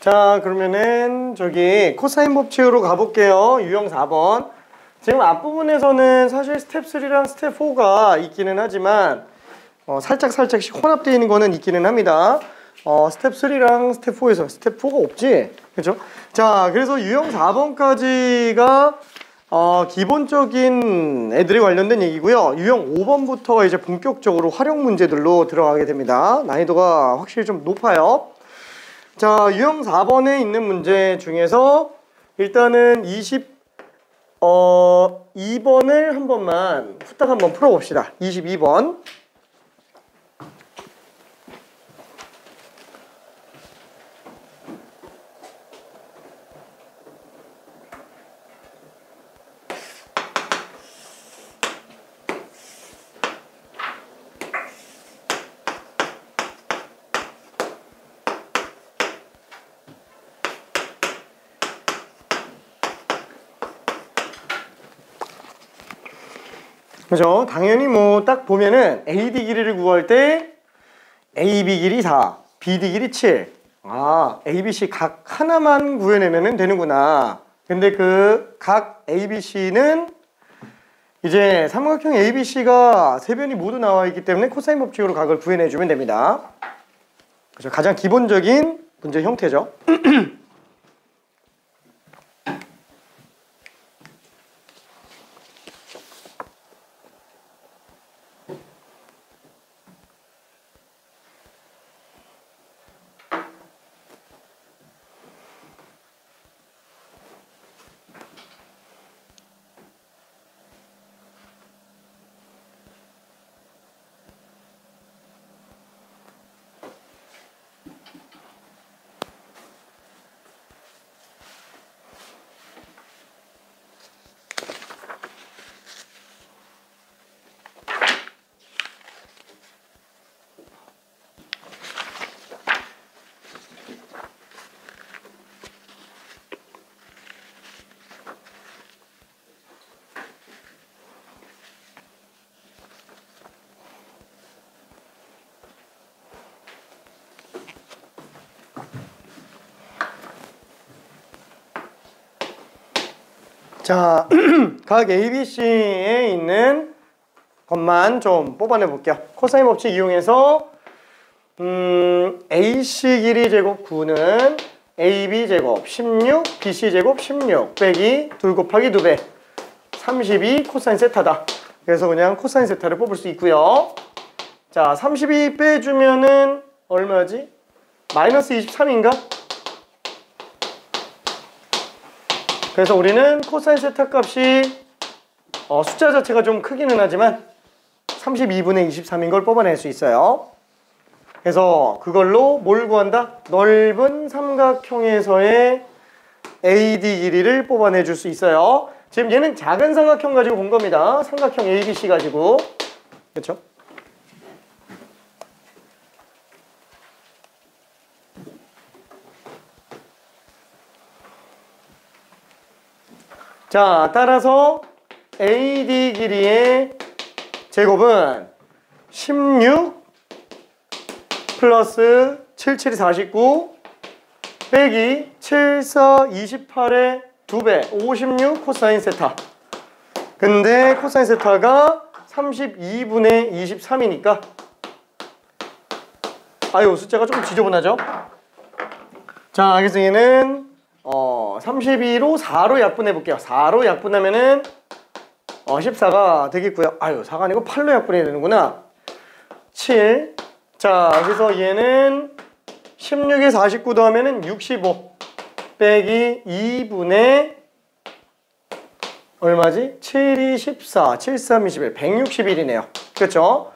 자, 그러면은 저기 코사인 법칙으로 가볼게요. 유형 4번. 지금 앞부분에서는 사실 스텝 3랑 스텝 4가 있기는 하지만 살짝씩 혼합되어 있는 거는 있기는 합니다. 스텝 3랑 스텝 4에서 스텝 4가 없지? 그죠? 자, 그래서 유형 4번까지가 기본적인 애들에 관련된 얘기고요. 유형 5번부터가 이제 본격적으로 활용 문제들로 들어가게 됩니다. 난이도가 확실히 좀 높아요. 자, 유형 4번에 있는 문제 중에서 일단은 22번을 한 번만 후딱 한번 풀어봅시다. 22번. 그죠? 당연히 뭐 딱 보면은 AD 길이를 구할 때 AB 길이 4, BD 길이 7. ABC 각 하나만 구해내면 되는구나. 근데 그 각 ABC는 이제 삼각형 ABC가 세 변이 모두 나와 있기 때문에 코사인 법칙으로 각을 구해내주면 됩니다. 그죠? 가장 기본적인 문제 형태죠. 자, 각 ABC에 있는 것만 좀 뽑아내 볼게요. 코사인 법칙 이용해서 AC 길이 제곱 9는 AB 제곱 16, BC 제곱 16 빼기 2 곱하기 2배 32 코사인 세타다. 그래서 그냥 코사인 세타를 뽑을 수 있고요. 자, 32 빼주면은 얼마지? 마이너스 23인가? 그래서 우리는 코사인 세타 값이 숫자 자체가 좀 크기는 하지만 32분의 23인 걸 뽑아낼 수 있어요. 그래서 그걸로 뭘 구한다? 넓은 삼각형에서의 AD 길이를 뽑아내 줄 수 있어요. 지금 얘는 작은 삼각형 가지고 본 겁니다. 삼각형 ABC 가지고. 그렇죠? 자, 따라서 AD 길이의 제곱은 16 플러스 77이 49 빼기 74 28의 2배 56 코사인 세타. 근데 코사인 세타가 32분의 23이니까 아유, 숫자가 조금 지저분하죠? 자, 그래서 얘는 32로 4로 약분해 볼게요. 4로 약분하면은 14가 되겠고요. 아유, 4가 아니고 8로 약분해야 되는구나. 7. 자, 그래서 얘는 16에 49 더하면은 65 빼기 2분의 얼마지? 7이 14, 7, 3, 21, 161이네요. 그렇죠?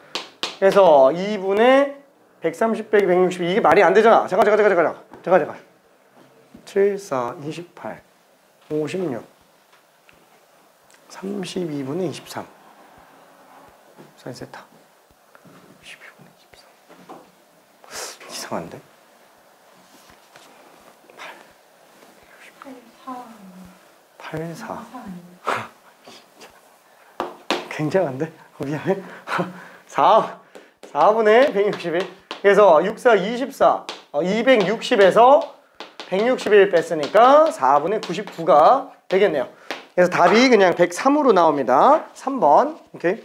그래서 2분의 130 빼기 162 이게 말이 안 되잖아. 잠깐. 7, 4, 28, 56, 32분의 23 사인 세타 12분의 23 이상한데? 8, 4 굉장한데? 미안해. 4 4분의 161. 그래서 6, 4, 24. 260에서 161 뺐으니까 4분의 99가 되겠네요. 그래서 답이 그냥 103으로 나옵니다. 3번. 오케이.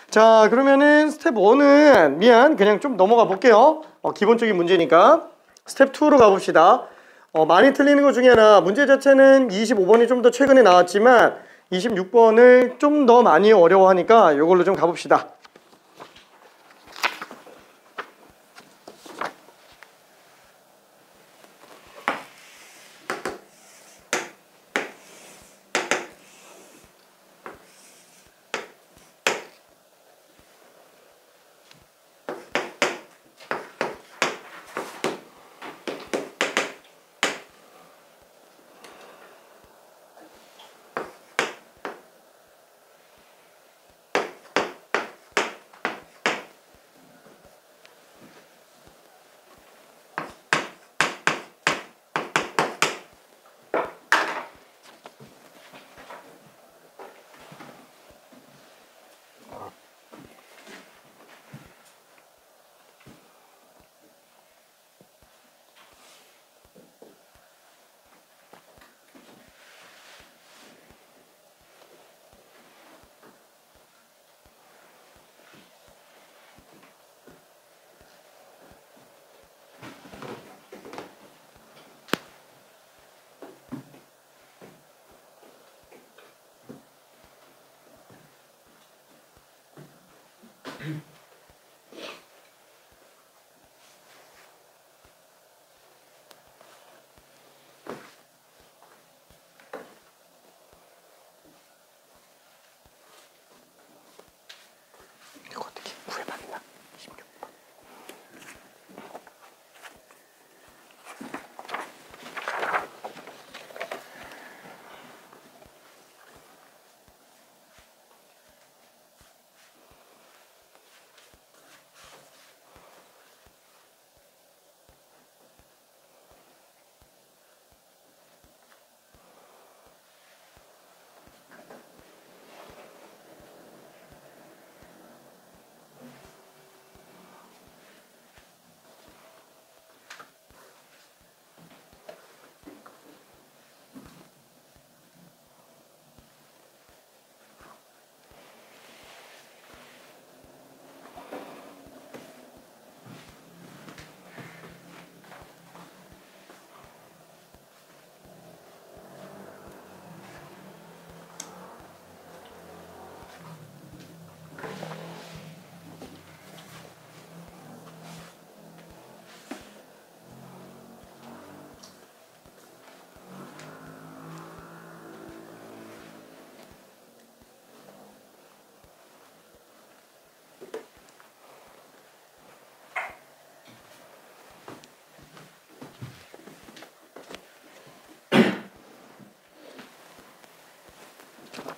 자, 그러면은 스텝 1은 그냥 좀 넘어가 볼게요. 기본적인 문제니까. 스텝 2로 가봅시다. 많이 틀리는 것 중에 하나, 문제 자체는 25번이 좀 더 최근에 나왔지만 26번을 좀 더 많이 어려워하니까 이걸로 좀 가봅시다. 이거 어떻게 구해봤나? 16번.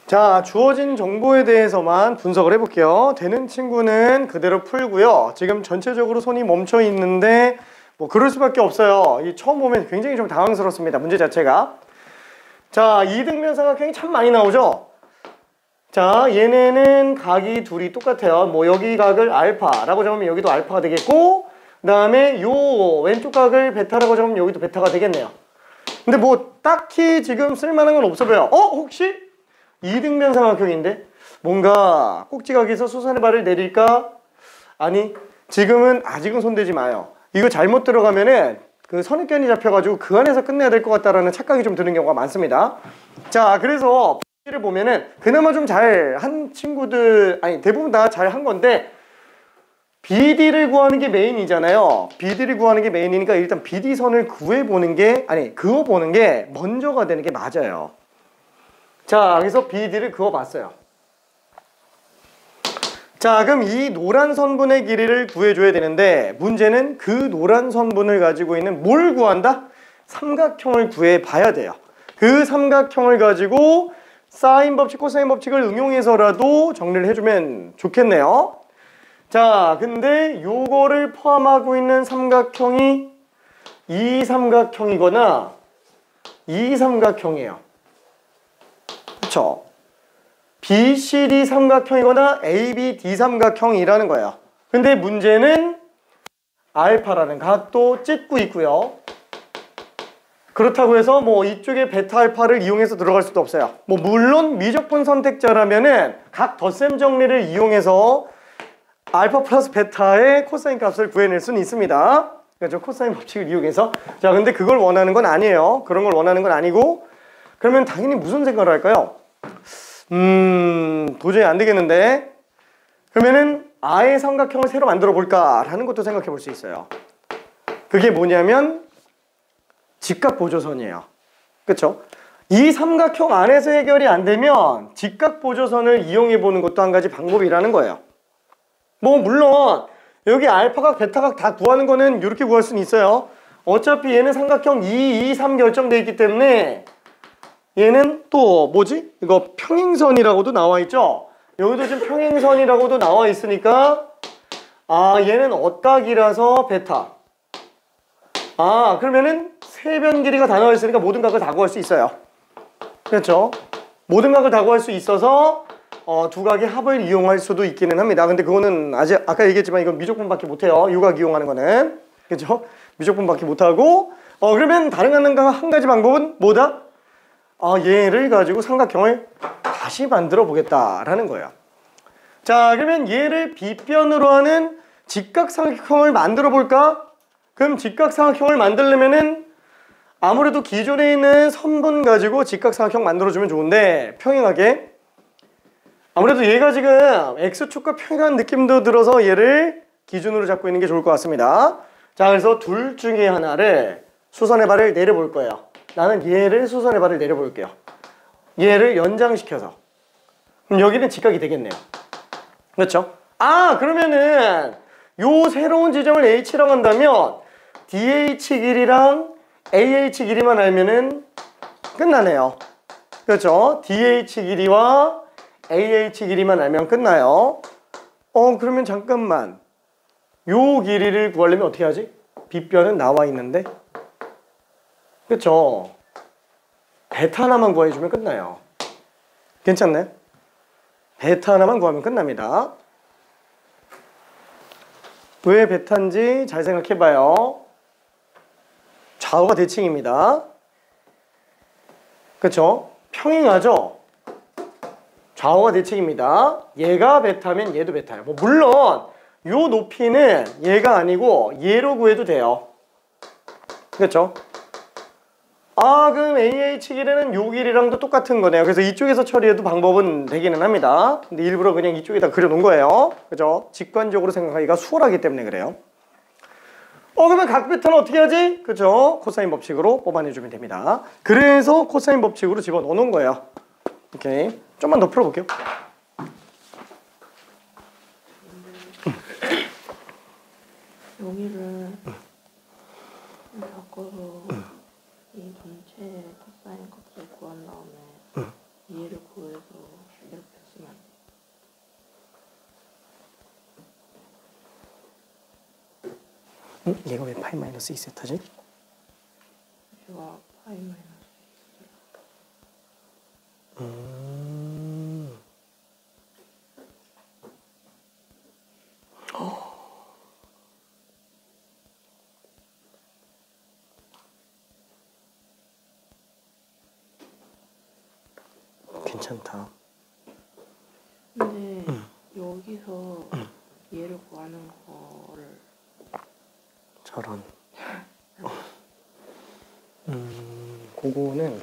자, 주어진 정보에 대해서만 분석을 해볼게요. 되는 친구는 그대로 풀고요. 지금 전체적으로 손이 멈춰 있는데 뭐 그럴 수밖에 없어요. 이 처음 보면 굉장히 좀 당황스럽습니다. 문제 자체가. 자, 이등변 삼각형이 참 많이 나오죠. 자, 얘네는 각이 둘이 똑같아요. 뭐 여기 각을 알파라고 적으면 여기도 알파가 되겠고, 그 다음에 요 왼쪽 각을 베타라고 적으면 여기도 베타가 되겠네요. 근데 뭐 딱히 지금 쓸만한 건 없어 보여. 혹시 이등변 삼각형인데 뭔가 꼭지각에서 수선의 발을 내릴까? 아니, 지금은 아직은 손대지 마요. 이거 잘못 들어가면은 그 선입견이 잡혀가지고 그 안에서 끝내야 될 것 같다라는 착각이 좀 드는 경우가 많습니다. 자, 그래서 를 보면은 그나마 좀 잘 한 친구들, 아니 대부분 다 잘 한 건데 BD를 구하는 게 메인이잖아요. BD를 구하는 게 메인이니까 일단 BD선을 구해보는 게, 아니 그어보는 게 먼저가 되는 게 맞아요. 자, 그래서 BD를 그어봤어요. 자, 그럼 이 노란 선분의 길이를 구해줘야 되는데 문제는 그 노란 선분을 가지고 있는 뭘 구한다? 삼각형을 구해봐야 돼요. 그 삼각형을 가지고 사인 법칙, 코사인 법칙을 응용해서라도 정리를 해주면 좋겠네요. 자, 근데 요거를 포함하고 있는 삼각형이 이 삼각형이거나 이 삼각형이에요. 그쵸? BCD 삼각형이거나 ABD 삼각형이라는 거예요. 근데 문제는 알파라는 각도 찍고 있고요. 그렇다고 해서 뭐 이쪽에 베타 알파를 이용해서 들어갈 수도 없어요. 뭐 물론 미적분 선택자라면은 각 덧셈 정리를 이용해서 알파 플러스 베타의 코사인 값을 구해낼 수는 있습니다. 그렇죠? 코사인 법칙을 이용해서. 자, 근데 그걸 원하는 건 아니에요. 그런 걸 원하는 건 아니고, 그러면 당연히 무슨 생각을 할까요? 도저히 안 되겠는데. 그러면은 아예 삼각형을 새로 만들어 볼까라는 것도 생각해 볼 수 있어요. 그게 뭐냐면 직각 보조선이에요. 그렇죠? 이 삼각형 안에서 해결이 안 되면 직각 보조선을 이용해 보는 것도 한 가지 방법이라는 거예요. 뭐 물론 여기 알파각, 베타각 다 구하는 거는 이렇게 구할 수는 있어요. 어차피 얘는 삼각형 2, 2, 3 결정되어 있기 때문에 얘는 또 뭐지? 이거 평행선이라고도 나와 있죠? 여기도 지금 평행선이라고도 나와 있으니까 얘는 엇각이라서 베타. 그러면은 세변 길이가 다 나와 있으니까 모든 각을 다 구할 수 있어요. 그렇죠? 모든 각을 다 구할 수 있어서 두 각의 합을 이용할 수도 있기는 합니다. 근데 그거는 아직 아까 얘기했지만 이건 미적분밖에 못해요. 유각 이용하는 거는. 그렇죠? 미적분밖에 못하고 그러면 다른 한 가지 방법은 뭐다? 얘를 가지고 삼각형을 다시 만들어 보겠다라는 거예요. 자, 그러면 얘를 빗변으로 하는 직각삼각형을 만들어 볼까? 그럼 직각삼각형을 만들려면은 아무래도 기존에 있는 선분 가지고 직각삼각형 만들어주면 좋은데 평행하게 아무래도 얘가 지금 X축과 평행한 느낌도 들어서 얘를 기준으로 잡고 있는 게 좋을 것 같습니다. 자, 그래서 둘 중에 하나를 수선의 발을 내려볼 거예요. 나는 얘를 수선의 발을 내려볼게요. 얘를 연장시켜서. 그럼 여기는 직각이 되겠네요. 그렇죠? 그러면은 요 새로운 지점을 H라고 한다면 DH 길이랑 AH 길이만 알면은 끝나네요. 그렇죠? DH 길이와 AH 길이만 알면 끝나요. 그러면 잠깐만. 요 길이를 구하려면 어떻게 하지? 빗변은 나와 있는데. 그렇죠? 베타 하나만 구해주면 끝나요. 괜찮나요? 베타 하나만 구하면 끝납니다. 왜 베타인지 잘 생각해봐요. 좌우가 대칭입니다. 그렇죠? 평행하죠? 좌우가 대칭입니다. 얘가 베타면 얘도 베타예요. 뭐 물론 요 높이는 얘가 아니고 얘로 구해도 돼요. 그렇죠? 그럼 AH 길이는 요 길이랑도 똑같은 거네요. 그래서 이쪽에서 처리해도 방법은 되기는 합니다. 근데 일부러 그냥 이쪽에다 그려놓은 거예요. 그죠? 직관적으로 생각하기가 수월하기 때문에 그래요. 그러면 각 베타는 어떻게 하지? 그죠? 코사인 법칙으로 뽑아내주면 됩니다. 그래서 코사인 법칙으로 집어넣어 놓은 거예요. 오케이. 좀만 더 풀어볼게요. 여기를 바꿔서 이 전체 코사인 값을 구한 다음에 얘를 구해서 이렇게 쓰면 안 돼. 얘가 왜 파이 마이너스 2세타지? 얘가 파이 마이너스 괜찮다. 근데 여기서 얘를 구하는 거를 저런. 그거는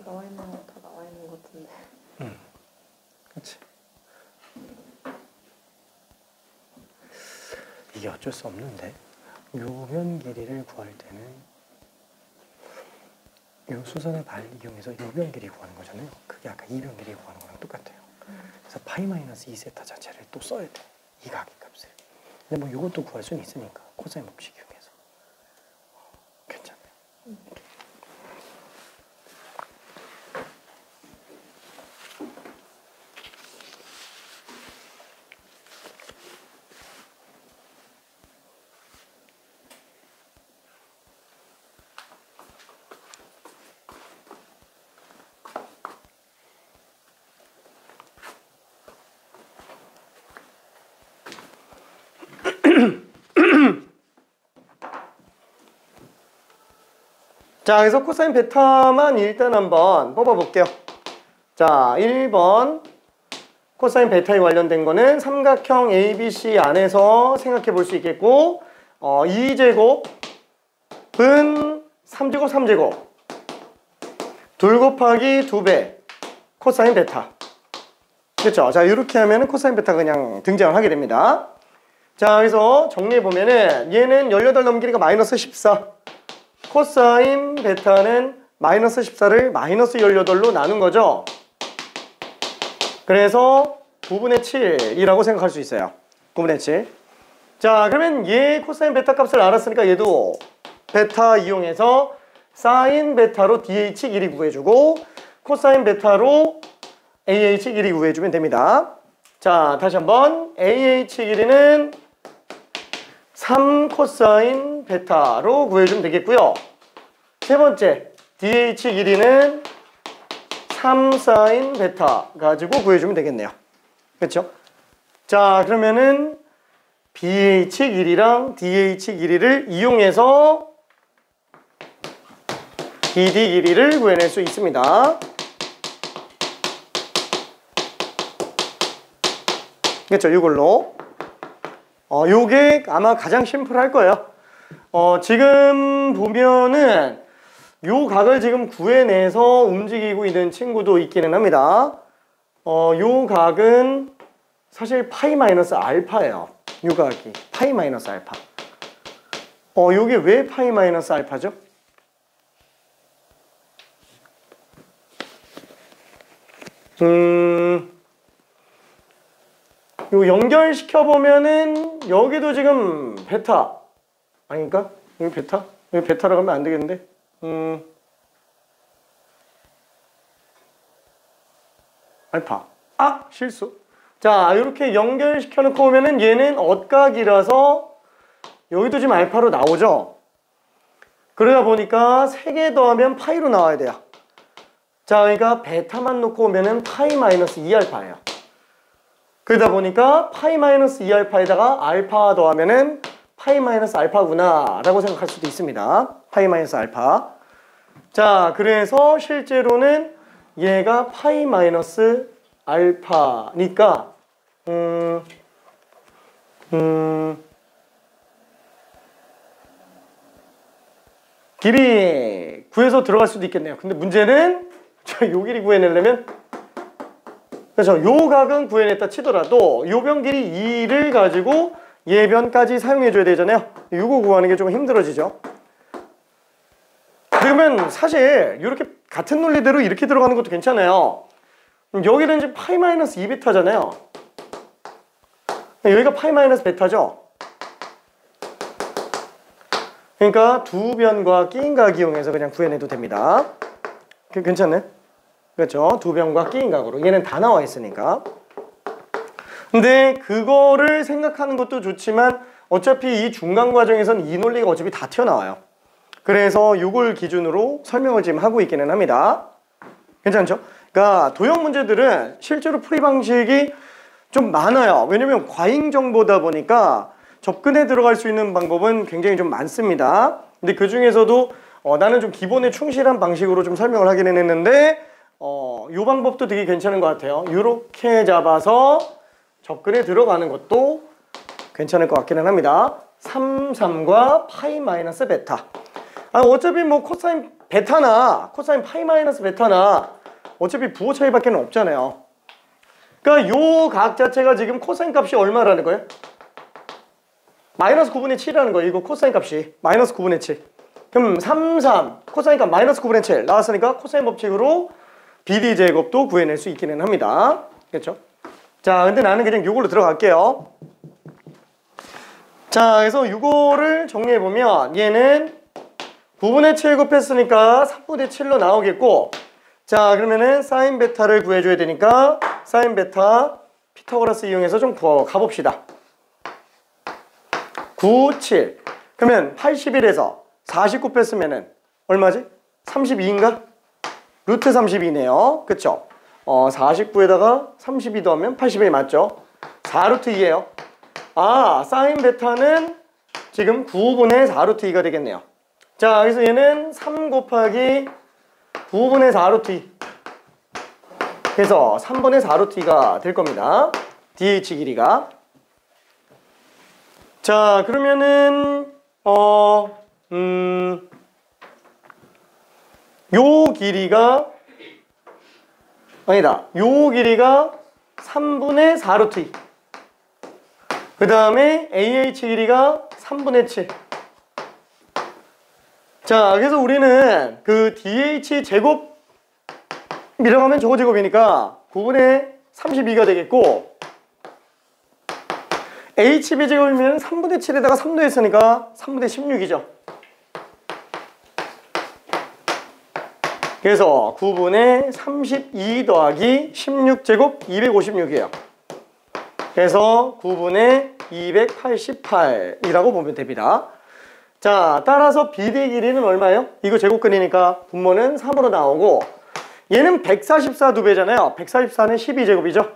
나와 있는 거 다 나와 있는 것 같은데. 그렇지. 이게 어쩔 수 없는데 요변 길이를 구할 때는 요 수선의 발 이용해서 요변 길이 구하는 거잖아요. 그게 아까 이변 길이 구하는 거랑 똑같아요. 그래서 파이 마이너스 2세타 자체를 또 써야 돼. 이 각의 값을. 근데 뭐 요것도 구할 수는 있으니까 코사인 법칙 이용해서 괜찮아요. 자, 그래서 코사인 베타만 일단 한번 뽑아볼게요. 자, 1번 코사인 베타에 관련된 거는 삼각형 ABC 안에서 생각해 볼 수 있겠고 2제곱은 3제곱 3제곱 2 곱하기 2배 코사인 베타. 그렇죠? 자, 이렇게 하면 코사인 베타가 그냥 등장을 하게 됩니다. 자, 그래서 정리해보면은 얘는 18 넘기니까 마이너스 14. 코사인 베타는 마이너스 14를 마이너스 18로 나눈 거죠. 그래서 9분의 7이라고 생각할 수 있어요. 9분의 7. 자, 그러면 얘 코사인 베타 값을 알았으니까 얘도 베타 이용해서 사인 베타로 DH 길이 구해주고 코사인 베타로 AH 길이 구해주면 됩니다. 자, 다시 한번 AH 길이는 3 코사인 베타로 구해주면 되겠고요. 세 번째 DH 길이는 3 사인 베타 가지고 구해주면 되겠네요. 그렇죠? 자, 그러면은 BH 길이랑 DH 길이를 이용해서 BD 길이를 구해낼 수 있습니다. 그렇죠? 이걸로 요게 아마 가장 심플할 거예요. 지금 보면은 요 각을 지금 구해내서 움직이고 있는 친구도 있기는 합니다. 요 각은 사실 파이 마이너스 알파예요. 요 각이 파이 마이너스 알파. 요게 왜 파이 마이너스 알파죠? 요 연결시켜 보면은 여기도 지금 베타 아닌가? 여기 베타? 여기 베타라고 하면 안 되겠는데? 알파. 아! 실수. 자, 이렇게 연결시켜 놓고 보면은 얘는 엇각이라서 여기도 지금 알파로 나오죠? 그러다 보니까 3개 더하면 파이로 나와야 돼요. 자, 그러니까 베타만 놓고 오면은 파이 마이너스 2알파예요. 그러다 보니까 파이 마이너스 2알파에다가 알파 더하면은 파이 마이너스 알파구나 라고 생각할 수도 있습니다. 파이 마이너스 알파. 자, 그래서 실제로는 얘가 파이 마이너스 알파니까 길이 구해서 들어갈 수도 있겠네요. 근데 문제는 요 길이 구해내려면 그래서 요 각은 구해냈다 치더라도 요 변 길이 2를 가지고 얘 변까지 사용해줘야 되잖아요. 요거 구하는 게 좀 힘들어지죠. 그러면 사실 이렇게 같은 논리대로 이렇게 들어가는 것도 괜찮아요. 여기는 이제 파이 마이너스 2베타잖아요. 여기가 파이 마이너스 베타죠. 그러니까 두 변과 끼인 각 이용해서 그냥 구해내도 됩니다. 괜찮네? 그렇죠? 두 변과 끼인 각으로. 얘는 다 나와 있으니까. 근데 그거를 생각하는 것도 좋지만 어차피 이 중간 과정에서는 이 논리가 어차피 다 튀어나와요. 그래서 이걸 기준으로 설명을 지금 하고 있기는 합니다. 괜찮죠? 그러니까 도형 문제들은 실제로 풀이 방식이 좀 많아요. 왜냐면 과잉정보다 보니까 접근해 들어갈 수 있는 방법은 굉장히 좀 많습니다. 근데 그 중에서도 나는 좀 기본에 충실한 방식으로 좀 설명을 하기는 했는데 이 방법도 되게 괜찮은 것 같아요. 이렇게 잡아서 접근해 들어가는 것도 괜찮을 것 같기는 합니다. 3, 3과 파이 마이너스 베타. 어차피 뭐 코사인 베타나 코사인 파이 마이너스 베타나 어차피 부호 차이밖에 없잖아요. 그러니까 요 각 자체가 지금 코사인 값이 얼마라는 거예요? 마이너스 9분의 7이라는 거예요. 이거 코사인 값이 마이너스 9분의 7. 그럼 3, 3 코사인 값 마이너스 9분의 7 나왔으니까 코사인 법칙으로 BD 제곱도 구해낼 수 있기는 합니다. 그렇죠? 자, 근데 나는 그냥 요걸로 들어갈게요. 자, 그래서 요거를 정리해보면 얘는 9분의 7 곱했으니까 3분의 7로 나오겠고, 자, 그러면은 사인 베타를 구해줘야 되니까 사인 베타 피타고라스 이용해서 좀 가봅시다. 9, 7. 그러면 81에서 49 뺐으면은 얼마지? 32인가? 루트 32네요. 그쵸? 49에다가 32 더하면 81 맞죠? 4루트 2예요. 사인 베타는 지금 9분의 4루트 2가 되겠네요. 자, 그래서 얘는 3 곱하기 9분의 4루트 그래서 3분의 4루트가 될 겁니다. DH 길이가. 자, 그러면은 요 길이가 아니다. 요 길이가 3분의 4루트 그 다음에 AH 길이가 3분의 7. 자, 그래서 우리는 그 DH 제곱이라고 하면 저거 제곱이니까 9분의 32가 되겠고 HB 제곱이면 3분의 7에다가 3 더했으니까 3분의 16이죠. 그래서 9분의 32 더하기 16제곱 256이에요. 그래서 9분의 288이라고 보면 됩니다. 자, 따라서 BD 길이는 얼마예요? 이거 제곱근이니까 분모는 3으로 나오고 얘는 144 2배잖아요. 144는 12제곱이죠.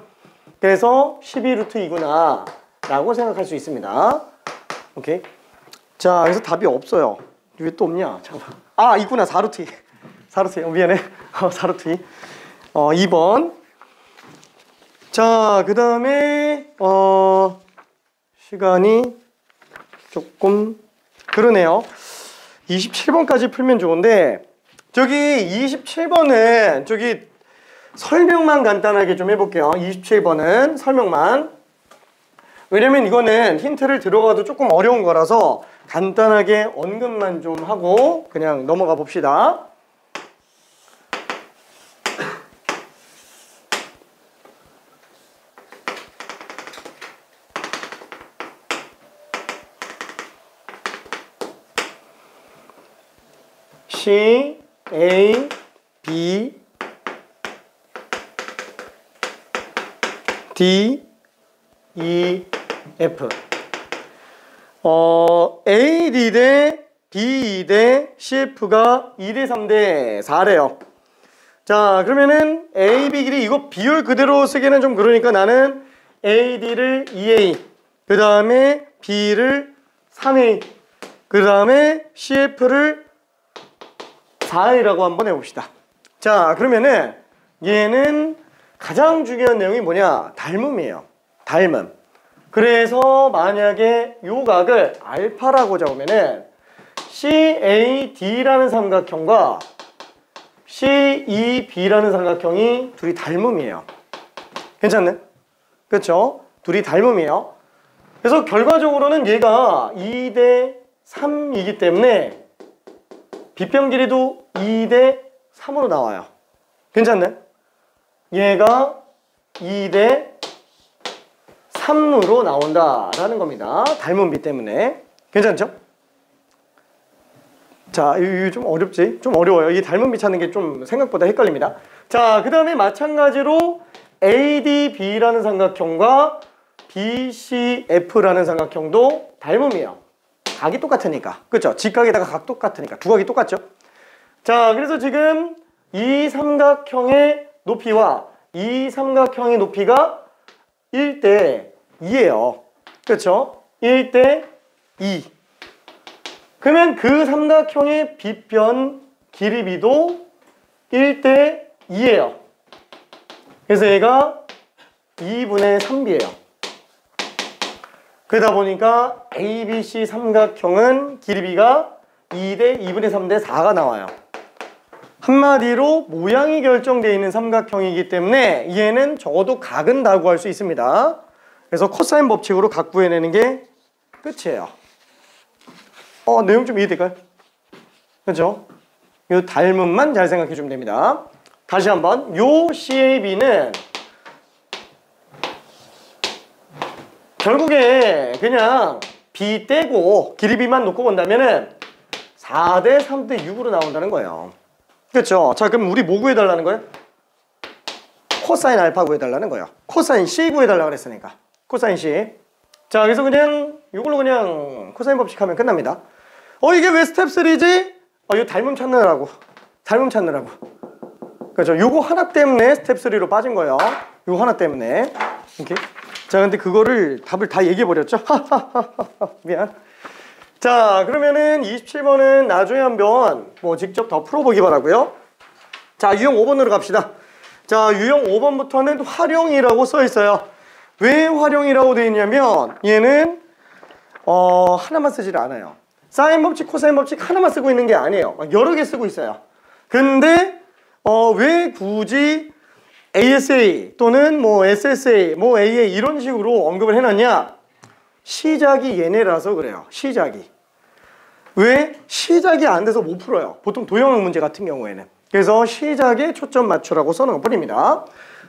그래서 12루트2구나 라고 생각할 수 있습니다. 오케이. 자, 그래서 답이 없어요. 왜 또 없냐? 잠깐만. 아, 있구나. 4루트2. 4루트2. 미안해. 4루트2. 2번. 자, 그 다음에 시간이 조금 그러네요. 27번까지 풀면 좋은데 저기 27번은 저기 설명만 간단하게 좀 해볼게요. 27번은 설명만. 왜냐면 이거는 힌트를 들어가도 조금 어려운 거라서 간단하게 언급만 좀 하고 그냥 넘어가 봅시다. C, A, B, D, E, F. AD 대 DE 대 CF가 2대 3대 4래요. 자, 그러면은 AB 길이 이거 비율 그대로 쓰기는 좀 그러니까 나는 AD를 2A, 그 다음에 B를 3A, 그 다음에 CF를 4A라고 한번 해봅시다. 자, 그러면은 얘는 가장 중요한 내용이 뭐냐? 닮음이에요. 닮음. 그래서 만약에 요 각을 알파라고 잡으면은 CAD라는 삼각형과 CEB라는 삼각형이 둘이 닮음이에요. 괜찮네? 그렇죠? 둘이 닮음이에요. 그래서 결과적으로는 얘가 2대 3이기 때문에 빗변 길이도 2대 3으로 나와요. 괜찮네? 얘가 2대 3으로 나온다라는 겁니다. 닮은 비 때문에. 괜찮죠? 자, 이거 좀 어렵지? 좀 어려워요. 이 닮은 비 찾는 게 좀 생각보다 헷갈립니다. 자, 그 다음에 마찬가지로 ADB라는 삼각형과 BCF라는 삼각형도 닮음이에요. 각이 똑같으니까. 그렇죠? 직각에다가 각 똑같으니까. 두 각이 똑같죠? 자, 그래서 지금 이 삼각형의 높이와 이 삼각형의 높이가 1대 2예요. 그렇죠? 1대 2. 그러면 그 삼각형의 빗변 길이비도 1대 2예요. 그래서 얘가 2분의 3비예요. 그러다 보니까 ABC 삼각형은 길이비가 2대 2분의 3대 4가 나와요. 한마디로 모양이 결정되어 있는 삼각형이기 때문에 얘는 적어도 각은 다고 할 수 있습니다. 그래서 코사인 법칙으로 각 구해내는 게 끝이에요. 내용 좀 이해될까요? 그렇죠? 이 닮음만 잘 생각해 주면 됩니다. 다시 한번 요 CAB는 결국에 그냥 B 떼고 길이비만 놓고 본다면은 4대 3대 6으로 나온다는 거예요. 그렇죠? 자, 그럼 우리 뭐 구해달라는 거예요? 코사인 알파 구해달라는 거예요. 코사인 C 구해달라고 그랬으니까. 코사인 C. 자, 그래서 그냥 이걸로 그냥 코사인 법칙 하면 끝납니다. 이게 왜 스텝 3지? 이거 닮음 찾느라고. 닮음 찾느라고. 그렇죠? 요거 하나 때문에 스텝 3로 빠진 거예요. 요거 하나 때문에. 이렇게. 자, 근데 그거를 답을 다 얘기해 버렸죠? 미안. 자, 그러면은 27번은 나중에 한번 뭐 직접 더 풀어보기 바라고요. 자, 유형 5번으로 갑시다. 자, 유형 5번부터는 활용이라고 써 있어요. 왜 활용이라고 되어 있냐면 얘는 하나만 쓰질 않아요. 사인 법칙, 코사인 법칙 하나만 쓰고 있는 게 아니에요. 여러 개 쓰고 있어요. 근데 왜 굳이 ASA 또는 뭐 SSA, 뭐 AA 이런 식으로 언급을 해놨냐? 시작이 얘네라서 그래요. 시작이. 왜? 시작이 안 돼서 못 풀어요. 보통 도형학 문제 같은 경우에는. 그래서 시작에 초점 맞추라고 써놓은 것뿐입니다.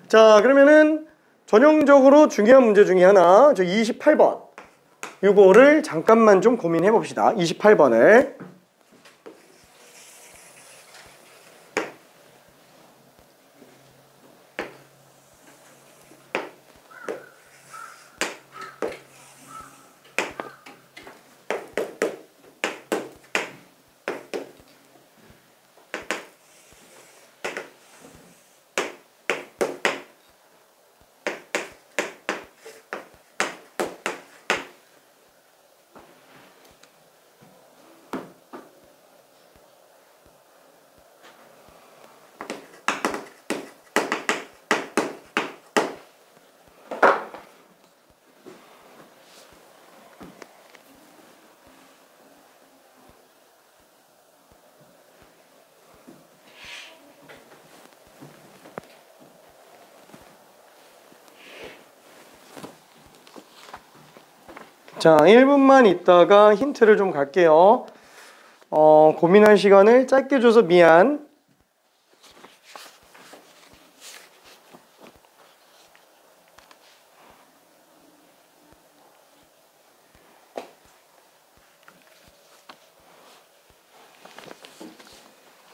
자, 그러면은 전형적으로 중요한 문제 중에 하나, 저 28번. 이거를 잠깐만 좀 고민해 봅시다. 28번을. 자, 1분만 있다가 힌트를 좀 갈게요. 고민할 시간을 짧게 줘서 미안.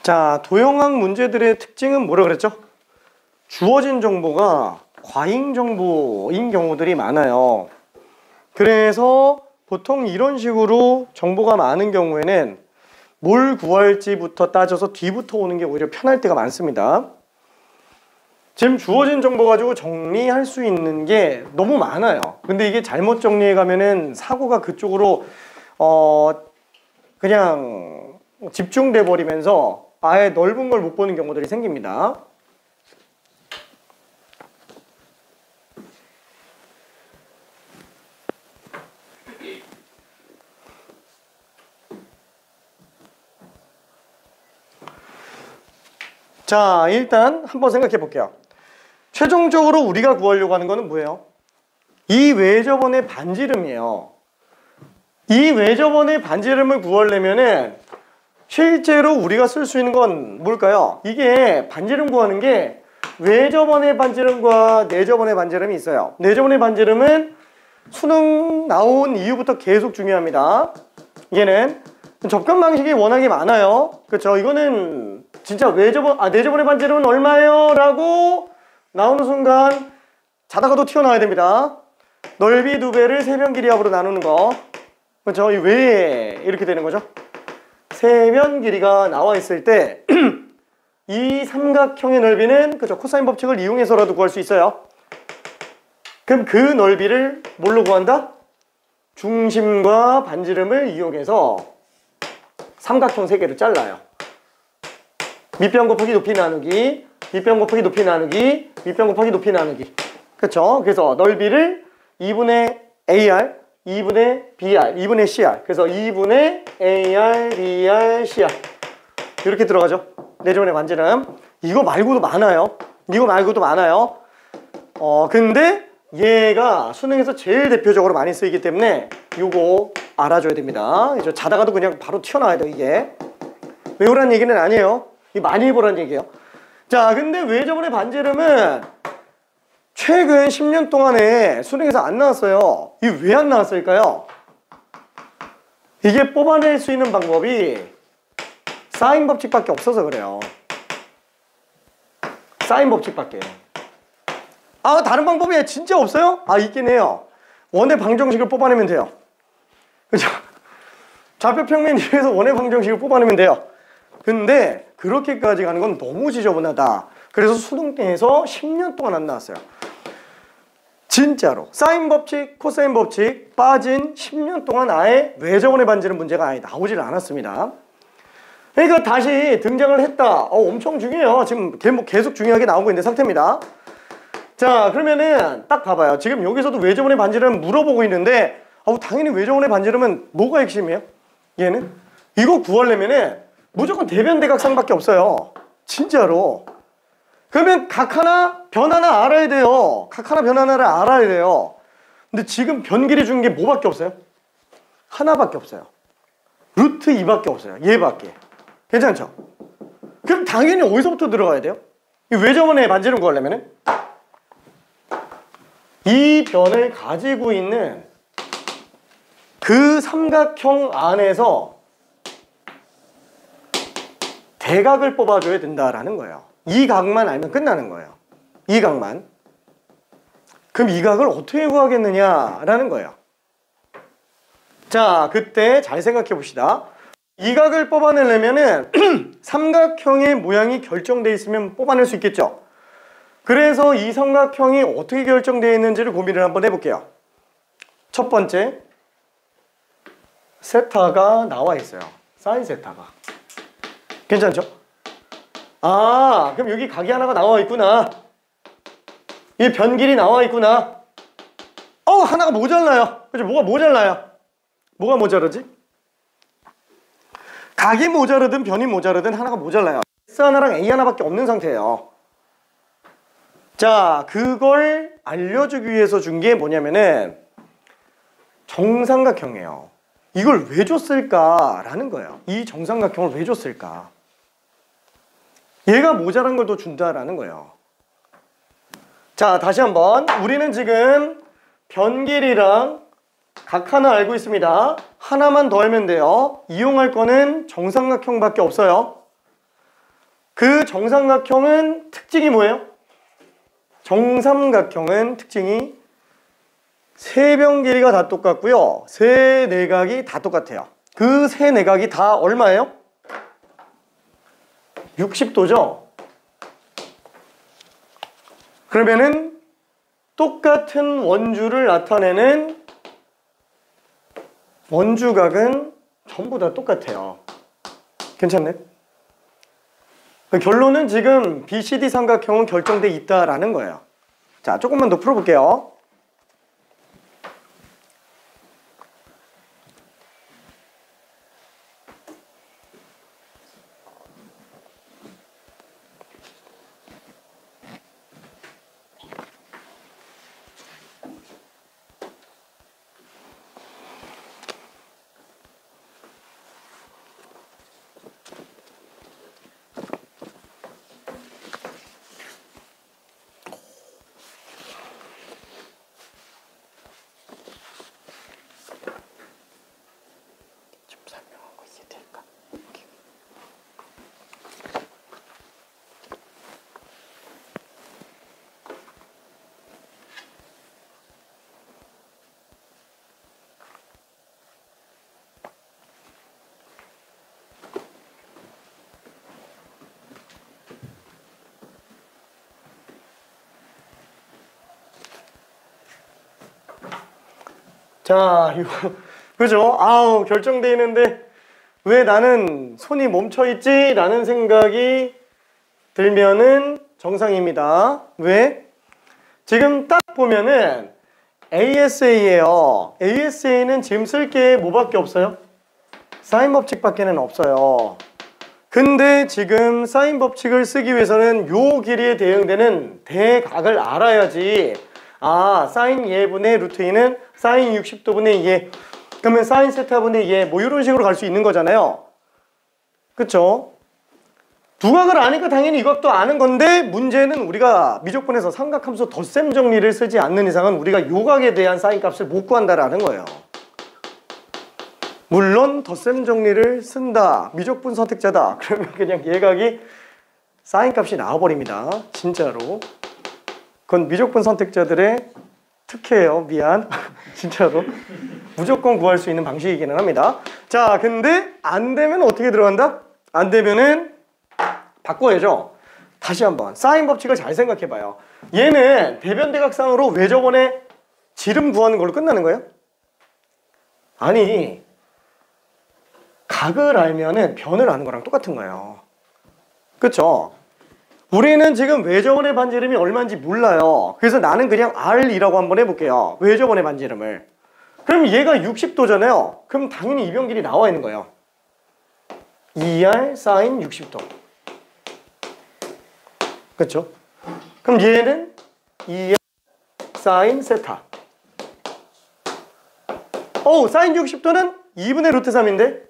자, 도형학 문제들의 특징은 뭐라 그랬죠? 주어진 정보가 과잉 정보인 경우들이 많아요. 그래서 보통 이런 식으로 정보가 많은 경우에는 뭘 구할지부터 따져서 뒤부터 오는 게 오히려 편할 때가 많습니다. 지금 주어진 정보 가지고 정리할 수 있는 게 너무 많아요. 근데 이게 잘못 정리해 가면은 사고가 그쪽으로 그냥 집중돼 버리면서 아예 넓은 걸 못 보는 경우들이 생깁니다. 자, 일단 한번 생각해 볼게요. 최종적으로 우리가 구하려고 하는 거는 뭐예요? 이 외접원의 반지름이에요. 이 외접원의 반지름을 구하려면은 실제로 우리가 쓸 수 있는 건 뭘까요? 이게 반지름 구하는 게 외접원의 반지름과 내접원의 반지름이 있어요. 내접원의 반지름은 수능 나온 이후부터 계속 중요합니다. 얘는 접근 방식이 워낙에 많아요. 그렇죠? 이거는 진짜 내접원의 반지름은 얼마예요? 라고 나오는 순간 자다가도 튀어나와야 됩니다. 넓이 2배를 세변 길이합으로 나누는 거. 그렇죠? 이 왜 이렇게 되는 거죠? 세변 길이가 나와 있을 때 이 삼각형의 넓이는 그죠? 코사인 법칙을 이용해서라도 구할 수 있어요. 그럼 그 넓이를 뭘로 구한다? 중심과 반지름을 이용해서 삼각형 3개를 잘라요. 밑변 곱하기 높이 나누기, 밑변 곱하기 높이 나누기, 밑변 곱하기 높이 나누기. 그렇죠? 그래서 넓이를 2분의 AR, 2분의 BR, 2분의 CR. 그래서 2분의 AR, BR, CR. 이렇게 들어가죠. 내접원의 반지름. 이거 말고도 많아요. 이거 말고도 많아요. 근데 얘가 수능에서 제일 대표적으로 많이 쓰이기 때문에 이거 알아줘야 됩니다. 자다가도 그냥 바로 튀어나와야 돼요, 이게. 외우라는 얘기는 아니에요. 이 많이 해보라는 얘기예요. 자, 근데 외접원의 반지름은 최근 10년 동안에 수능에서 안 나왔어요. 이게 왜 안 나왔을까요? 이게 뽑아낼 수 있는 방법이 사인 법칙밖에 없어서 그래요. 사인 법칙밖에. 다른 방법이 진짜 없어요? 있긴 해요. 원의 방정식을 뽑아내면 돼요. 그죠? 좌표 평면 이에서 원의 방정식을 뽑아내면 돼요. 근데 그렇게까지 가는 건 너무 지저분하다. 그래서 수능에서 10년 동안 안 나왔어요. 진짜로 사인 법칙, 코사인 법칙 빠진 10년 동안 아예 외접원의 반지름 문제가 아예 나오질 않았습니다. 그러니까 다시 등장을 했다. 엄청 중요해요. 지금 계속 중요하게 나오고 있는 상태입니다. 자, 그러면은 딱 봐봐요. 지금 여기서도 외접원의 반지름 물어보고 있는데 당연히 외접원의 반지름은 뭐가 핵심이에요? 얘는? 이거 구하려면은 무조건 대변대각상밖에 없어요. 진짜로. 그러면 각 하나 변 하나 알아야 돼요. 각 하나 변 하나를 알아야 돼요. 근데 지금 변 길이 준 게 뭐밖에 없어요? 하나밖에 없어요. 루트 2밖에 없어요. 얘밖에. 괜찮죠? 그럼 당연히 어디서부터 들어가야 돼요? 이 외접원의 반지름 구하려면은 이 변을 가지고 있는 그 삼각형 안에서 대각을 뽑아줘야 된다라는 거예요. 이 각만 알면 끝나는 거예요. 이 각만. 그럼 이 각을 어떻게 구하겠느냐라는 거예요. 자, 그때 잘 생각해 봅시다. 이 각을 뽑아내려면은 삼각형의 모양이 결정되어 있으면 뽑아낼 수 있겠죠. 그래서 이 삼각형이 어떻게 결정되어 있는지를 고민을 한번 해볼게요. 첫 번째, 세타가 나와 있어요. 사인 세타가. 괜찮죠? 그럼 여기 각이 하나가 나와 있구나. 이 변 길이 나와 있구나. 하나가 모자라요. 그죠? 뭐가 모자라요? 뭐가 모자르지? 각이 모자르든 변이 모자르든 하나가 모자라요. S 하나랑 A 하나밖에 없는 상태예요. 자, 그걸 알려주기 위해서 준 게 뭐냐면은 정삼각형이에요. 이걸 왜 줬을까라는 거예요. 이 정삼각형을 왜 줬을까? 얘가 모자란 걸 더 준다라는 거예요. 자, 다시 한번. 우리는 지금 변 길이랑 각 하나 알고 있습니다. 하나만 더 알면 돼요. 이용할 거는 정삼각형밖에 없어요. 그 정삼각형은 특징이 뭐예요? 정삼각형은 특징이 세 변 길이가 다 똑같고요. 세 내각이 다 똑같아요. 그 세 내각이 다 얼마예요? 60도죠? 그러면은 똑같은 원주를 나타내는 원주각은 전부 다 똑같아요. 괜찮네? 결론은 지금 BCD 삼각형은 결정돼 있다라는 거예요. 자, 조금만 더 풀어볼게요. 자, 이거 그죠? 결정돼 있는데 왜 나는 손이 멈춰 있지? 라는 생각이 들면은 정상입니다. 왜? 지금 딱 보면은 ASA예요. ASA는 지금 쓸 게 뭐밖에 없어요? 사인 법칙밖에는 없어요. 근데 지금 사인 법칙을 쓰기 위해서는 요 길이에 대응되는 대각을 알아야지. 사인 예분의 루트 2는 사인 60도분의 2에 그러면 사인 세타분의 2에 뭐 이런 식으로 갈 수 있는 거잖아요. 그쵸? 두각을 아니까 당연히 이 각도 아는 건데 문제는 우리가 미적분에서 삼각함수 덧셈 정리를 쓰지 않는 이상은 우리가 요 각에 대한 사인 값을 못 구한다라는 거예요. 물론 덧셈 정리를 쓴다. 미적분 선택자다. 그러면 그냥 얘각이 사인 값이 나와버립니다. 진짜로. 그건 미적분 선택자들의 특혜예요. 미안. 진짜로. 무조건 구할 수 있는 방식이기는 합니다. 자, 근데 안 되면 어떻게 들어간다? 안 되면은 바꿔야죠. 다시 한번 사인 법칙을 잘 생각해 봐요. 얘는 대변대각상으로 외접원의 지름 구하는 걸로 끝나는 거예요? 아니, 각을 알면은 변을 아는 거랑 똑같은 거예요. 그쵸? 우리는 지금 외접원의 반지름이 얼마인지 몰라요. 그래서 나는 그냥 R이라고 한번 해볼게요. 외접원의 반지름을. 그럼 얘가 60도잖아요. 그럼 당연히 이 변길이 나와 있는 거예요. 2R 사인 60도. 그렇죠? 그럼 얘는 2R 사인 세타. 사인 60도는 2분의 루트 3인데?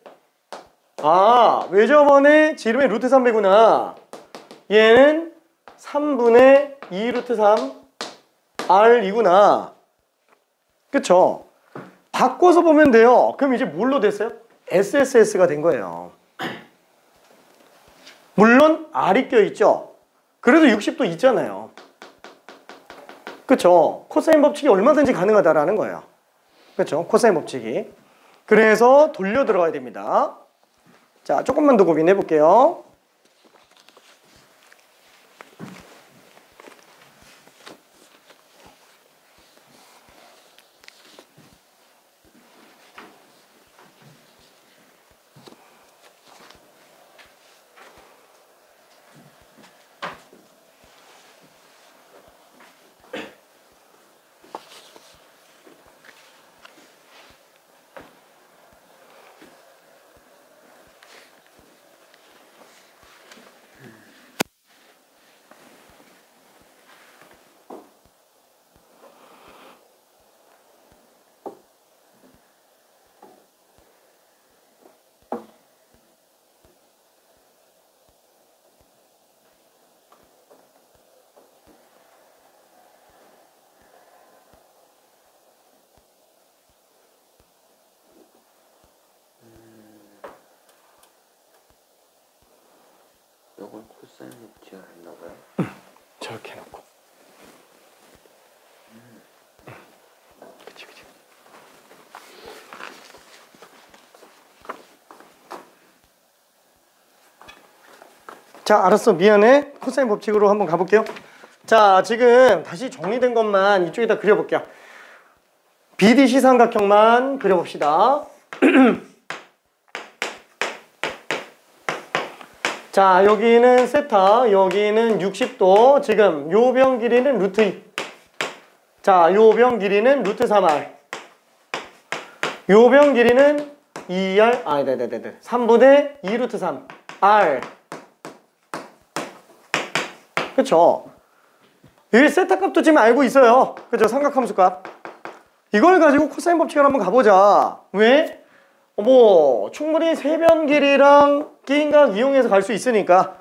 아, 외접원의 지름의 루트 3배구나. 얘는 3분의 2 루트 3 R이구나. 그쵸? 바꿔서 보면 돼요. 그럼 이제 뭘로 됐어요? SSS가 된 거예요. 물론 R이 껴있죠. 그래도 60도 있잖아요. 그쵸? 코사인 법칙이 얼마든지 가능하다라는 거예요. 그쵸? 코사인 법칙이. 그래서 돌려 들어가야 됩니다. 자, 조금만 더 고민해 볼게요. 이건 코사인 법칙을 했나봐요. 저렇게 해놓고. 그치. 자, 알았어. 미안해. 코사인 법칙으로 한번 가볼게요. 자, 지금 다시 정리된 것만 이쪽에다 그려볼게요. BDC 삼각형만 그려봅시다. 자, 여기는 세타, 여기는 60도. 지금 요 변 길이는 루트 2. 자, 요 변 길이는 루트 3R. 요 변 길이는 2R, 3분의 2 루트 3 R. 그쵸? 이 세타 값도 지금 알고 있어요. 그쵸? 삼각함수 값. 이걸 가지고 코사인 법칙을 한번 가보자. 왜? 충분히 세변 길이랑 기인각 이용해서 갈 수 있으니까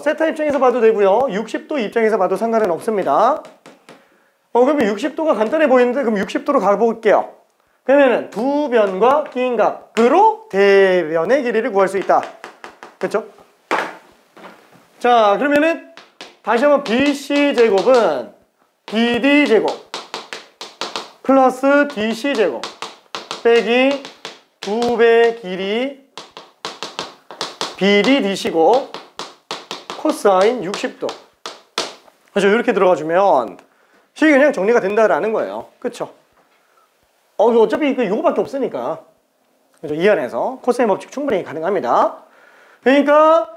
세타 입장에서 봐도 되고요. 60도 입장에서 봐도 상관은 없습니다. 그러면 60도가 간단해 보이는데 그럼 60도로 가볼게요. 그러면은 두 변과 기인각으로 대변의 길이를 구할 수 있다. 그렇죠? 자, 그러면은 다시 한번 BC 제곱은 BD 제곱 플러스 DC 제곱 빼기 2배 길이 BD DC고 코사인 60도. 그렇죠? 이렇게 들어가주면 식이 그냥 정리가 된다라는 거예요. 그쵸? 어차피 요거밖에 없으니까. 그죠? 이 안에서 코사인 법칙 충분히 가능합니다. 그러니까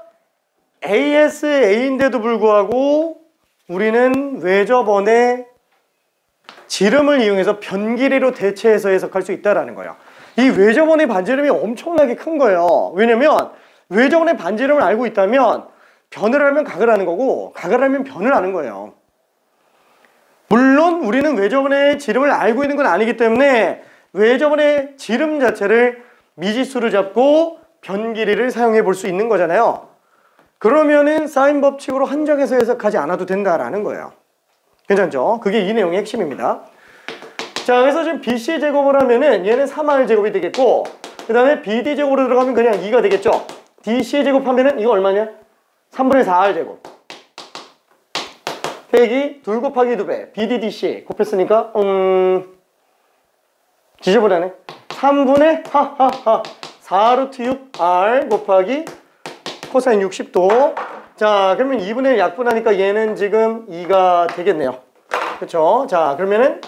AS A인데도 불구하고 우리는 외접원의 지름을 이용해서 변 길이로 대체해서 해석할 수 있다라는 거예요. 이 외접원의 반지름이 엄청나게 큰 거예요. 왜냐면 외접원의 반지름을 알고 있다면 변을 알면 각을 아는 거고 각을 알면 변을 아는 거예요. 물론 우리는 외접원의 지름을 알고 있는 건 아니기 때문에 외접원의 지름 자체를 미지수를 잡고 변 길이를 사용해 볼 수 있는 거잖아요. 그러면은 사인 법칙으로 한정해서 해석하지 않아도 된다라는 거예요. 괜찮죠? 그게 이 내용의 핵심입니다. 자, 그래서 지금 BC 제곱을 하면은 얘는 3R 제곱이 되겠고 그 다음에 BD 제곱으로 들어가면 그냥 2가 되겠죠? DC 제곱하면은 이거 얼마냐? 3분의 4R 제곱 빼기 2 곱하기 2배 BD DC 곱했으니까 지저분하네. 3분의 4루트 6R 곱하기 코사인 60도 자, 그러면 2분의 1 약분하니까 얘는 지금 2가 되겠네요. 그쵸? 자, 그러면은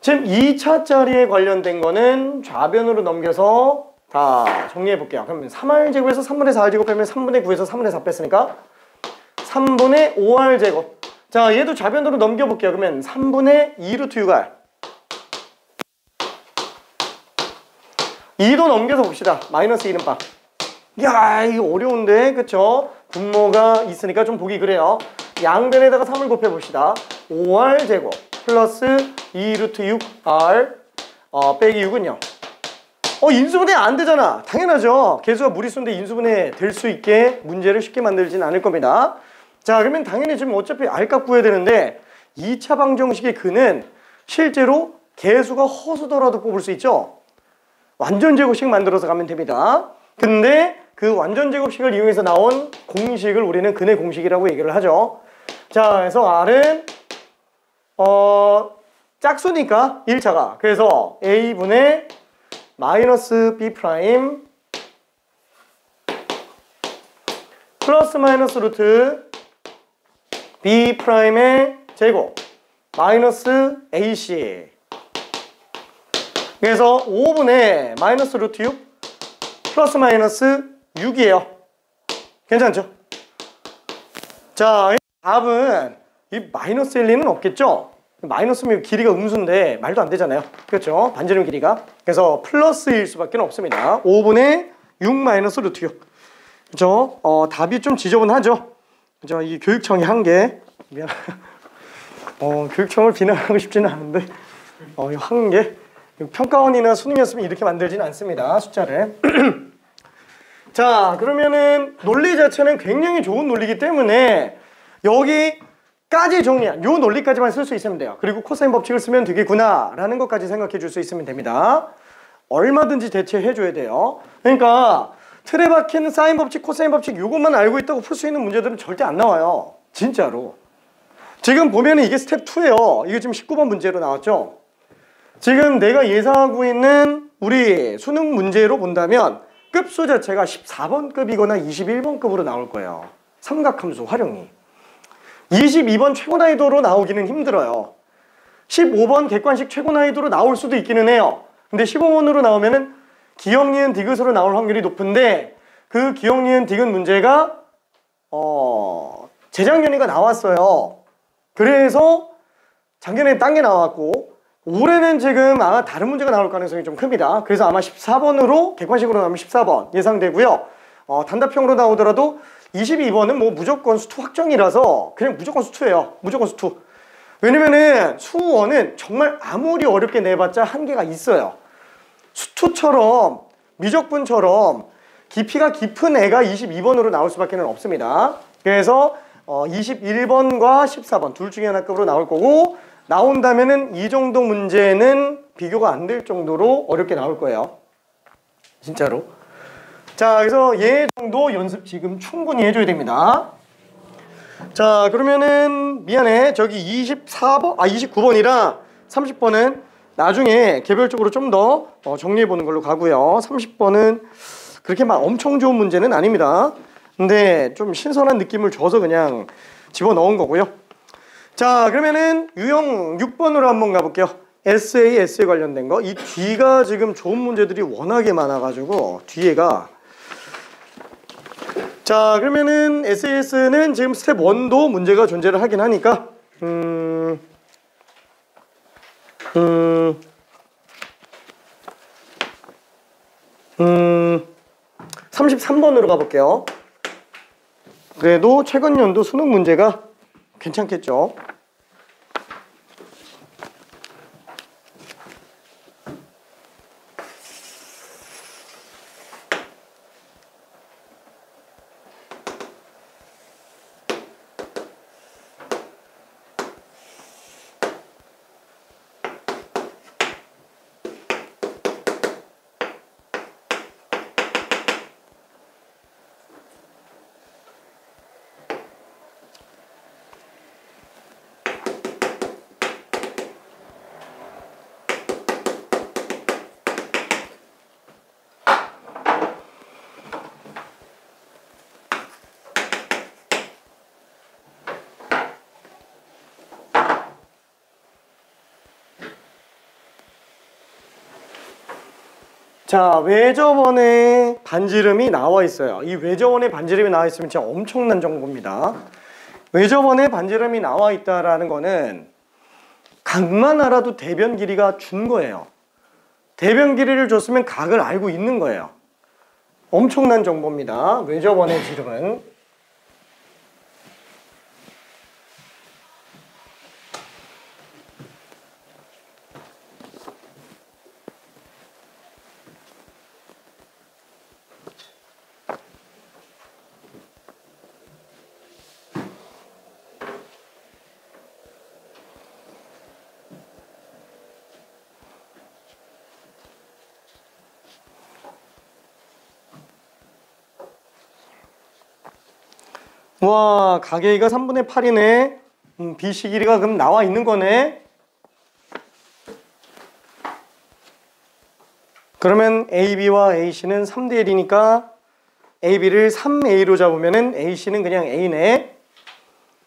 지금 2차짜리에 관련된 거는 좌변으로 넘겨서 다 정리해 볼게요. 그러면 3R제곱에서 3분의 4R제곱 빼면 3분의 9에서 3분의 4 뺐으니까 3분의 5R제곱. 자, 얘도 좌변으로 넘겨 볼게요. 그러면 3분의 2 루트 6R. 2도 넘겨서 봅시다. 마이너스 1은 빵. 야, 이거 어려운데, 그쵸? 분모가 있으니까 좀 보기 그래요. 양변에다가 3을 곱해 봅시다. 5R제곱 플러스 2 루트 6R 빼기 6은요. 인수분해 안 되잖아. 당연하죠. 개수가 무리수인데 인수분해 될 수 있게 문제를 쉽게 만들진 않을 겁니다. 자, 그러면 당연히 지금 어차피 R값 구해야 되는데 2차 방정식의 근은 실제로 개수가 허수더라도 뽑을 수 있죠. 완전제곱식 만들어서 가면 됩니다. 근데 그 완전제곱식을 이용해서 나온 공식을 우리는 근의 공식이라고 얘기를 하죠. 자, 그래서 R은 짝수니까 1차가. 그래서 A분의 마이너스 B 프라임 플러스 마이너스 루트 B 프라임의 제곱 마이너스 AC. 그래서 5분의 마이너스 루트 6 플러스 마이너스 6이에요. 괜찮죠? 자, 답은 이 마이너스 1, 2는 없겠죠? 마이너스면 길이가 음수인데 말도 안 되잖아요. 그렇죠? 반지름 길이가. 그래서 플러스일 수밖에 없습니다. 5분의 6 마이너스 루트 6. 그렇죠? 답이 좀 지저분하죠? 그죠? 이 교육청이 한 게 미안. 교육청을 비난하고 싶지는 않은데 한 게 평가원이나 수능이었으면 이렇게 만들지는 않습니다. 숫자를. 자, 그러면은 논리 자체는 굉장히 좋은 논리이기 때문에 여기까지 정리한 요 논리까지만 쓸 수 있으면 돼요. 그리고 코사인 법칙을 쓰면 되겠구나 라는 것까지 생각해 줄 수 있으면 됩니다. 얼마든지 대체해 줘야 돼요. 그러니까 틀에 박힌 사인 법칙, 코사인 법칙 요것만 알고 있다고 풀 수 있는 문제들은 절대 안 나와요. 진짜로. 지금 보면은 이게 스텝 2예요. 이게 지금 19번 문제로 나왔죠. 지금 내가 예상하고 있는 우리 수능 문제로 본다면 급수 자체가 14번급이거나 21번급으로 나올 거예요. 삼각함수 활용이. 22번 최고 난이도로 나오기는 힘들어요. 15번 객관식 최고 난이도로 나올 수도 있기는 해요. 근데 15번으로 나오면은 기역, 니은, 디귿으로 나올 확률이 높은데 그 기역, 니은, 디귿 문제가 재작년인가 나왔어요. 그래서 작년에 딴 게 나왔고 올해는 지금 아마 다른 문제가 나올 가능성이 좀 큽니다. 그래서 아마 14번으로 객관식으로 나오면 14번 예상되고요. 단답형으로 나오더라도 22번은 뭐 무조건 수투 확정이라서 그냥 무조건 수투예요. 무조건 수투. 왜냐면은 수원은 정말 아무리 어렵게 내봤자 한계가 있어요. 수투처럼 미적분처럼 깊이가 깊은 애가 22번으로 나올 수밖에 없습니다. 그래서 21번과 14번 둘 중에 하나급으로 나올 거고 나온다면은 이 정도 문제는 비교가 안 될 정도로 어렵게 나올 거예요. 진짜로. 자, 그래서 얘 정도 연습 지금 충분히 해줘야 됩니다. 자, 그러면은 미안해. 저기 29번이랑 30번은 나중에 개별적으로 좀 더 정리해 보는 걸로 가고요. 30번은 그렇게 막 엄청 좋은 문제는 아닙니다. 근데 좀 신선한 느낌을 줘서 그냥 집어넣은 거고요. 자, 그러면은 유형 6번으로 한번 가볼게요. SA, S에 관련된 거. 이 뒤가 지금 좋은 문제들이 워낙에 많아가지고 뒤에가 자, 그러면은 SAS는 지금 스텝 1도 문제가 존재를 하긴 하니까 33번으로 가볼게요. 그래도 최근 연도 수능 문제가 괜찮겠죠. 자, 외접원에 반지름이 나와 있어요. 이 외접원에 반지름이 나와 있으면 진짜 엄청난 정보입니다. 외접원에 반지름이 나와 있다라는 거는 각만 알아도 대변 길이가 준 거예요. 대변 길이를 줬으면 각을 알고 있는 거예요. 엄청난 정보입니다. 외접원의 지름은. 와, 가계가 3분의 8이네. BC 길이가 그럼 나와 있는 거네. 그러면 AB와 AC는 3대 1이니까 AB를 3A로 잡으면은 AC는 그냥 A네.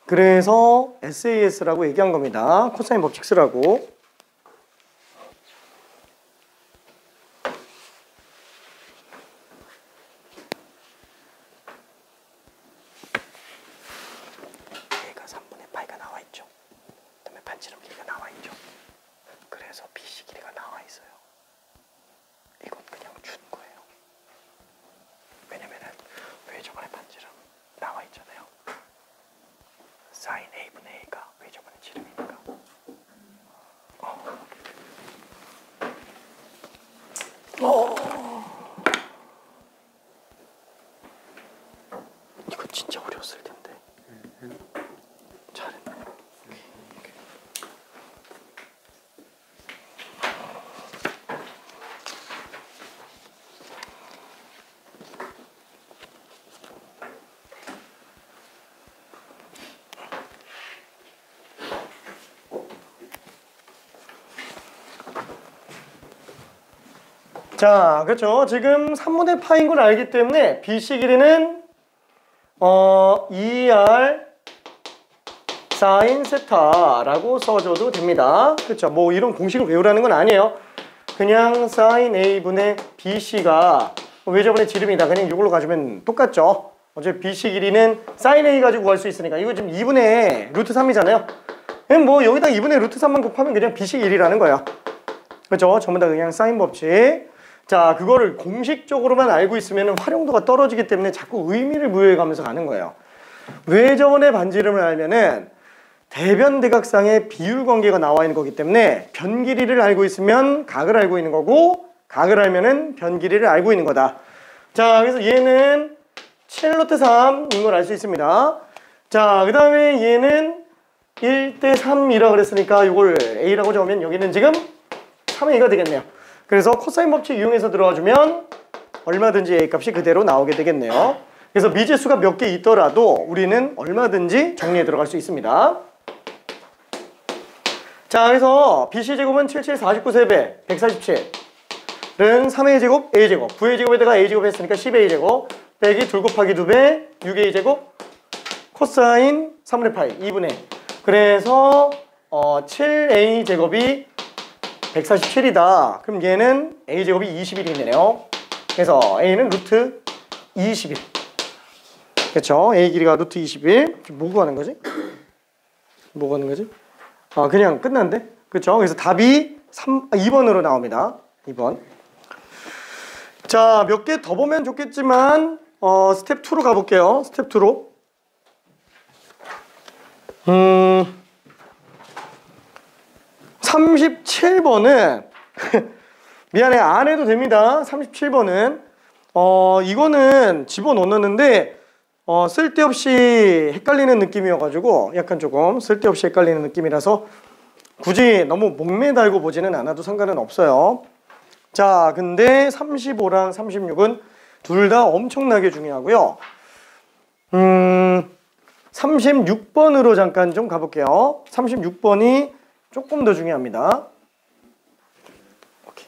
그래서 SAS라고 얘기한 겁니다. 코사인 법칙 쓰라고. A가 3분의 파이가 나와 있죠. 그다음에 반지름 길이가 나와 있죠. 그래서 BC 길이가 나와 있어요. 이건 그냥 준 거예요. 왜냐면은 외접원의 반지름 나와 있잖아요. 사인 A분의 A가 외접원의 지름이니까. 이거 진짜 어려웠을 텐데. 잘했네. 자, 그렇죠. 지금 3분의 파인 걸 알기 때문에 BC 길이는 2R 사인 세타라고 써줘도 됩니다. 그렇죠. 뭐 이런 공식을 외우라는 건 아니에요. 그냥 사인 A분의 BC가 외접원의 지름이다. 그냥 이걸로 가지면 똑같죠. 어차피 BC 길이는 사인 A 가지고 구할 수 있으니까 이거 지금 2분의 루트 3이잖아요. 그럼 뭐 여기다 2분의 루트 3만 곱하면 그냥 BC 길이라는 거예요. 그렇죠. 전부 다 그냥 사인 법칙. 자, 그거를 공식적으로만 알고 있으면 활용도가 떨어지기 때문에 자꾸 의미를 부여해 가면서 가는 거예요. 외접원의 반지름을 알면은 대변 대각상의 비율 관계가 나와 있는 거기 때문에 변 길이를 알고 있으면 각을 알고 있는 거고, 각을 알면은 변 길이를 알고 있는 거다. 자, 그래서 얘는 7루트 3인 걸 알 수 있습니다. 자, 그 다음에 얘는 1대 3이라고 그랬으니까 이걸 A라고 적으면 여기는 지금 3A가 되겠네요. 그래서 코사인 법칙 이용해서 들어와주면 얼마든지 A 값이 그대로 나오게 되겠네요. 그래서 미지수가 몇 개 있더라도 우리는 얼마든지 정리해 들어갈 수 있습니다. 자, 그래서 BC제곱은 77 49세배 147은 3A제곱 A제곱 9A제곱에다가 A제곱 했으니까 10A제곱 빼기 2 곱하기 2배 6A제곱 코사인 3분의 파이 2분의 그래서 7A제곱이 147이다. 그럼 얘는 A제곱이 21이네요. 그래서 A는 루트 21. 그렇죠? A 길이가 루트 21. 뭐 구하는 거지? 뭐 구하는 거지? 아, 그냥 끝났는데? 그렇죠? 그래서 답이 2번으로 나옵니다. 2번. 자, 몇 개 더 보면 좋겠지만 스텝 2로 가볼게요. 스텝 2로. 37번은 미안해, 안 해도 됩니다. 37번은 이거는 집어넣었는데 쓸데없이 헷갈리는 느낌이어가지고 약간 조금 쓸데없이 헷갈리는 느낌이라서 굳이 너무 목매달고 보지는 않아도 상관은 없어요. 자, 근데 35랑 36은 둘 다 엄청나게 중요하고요. 36번으로 잠깐 좀 가볼게요. 36번이 조금 더 중요합니다. 오케이.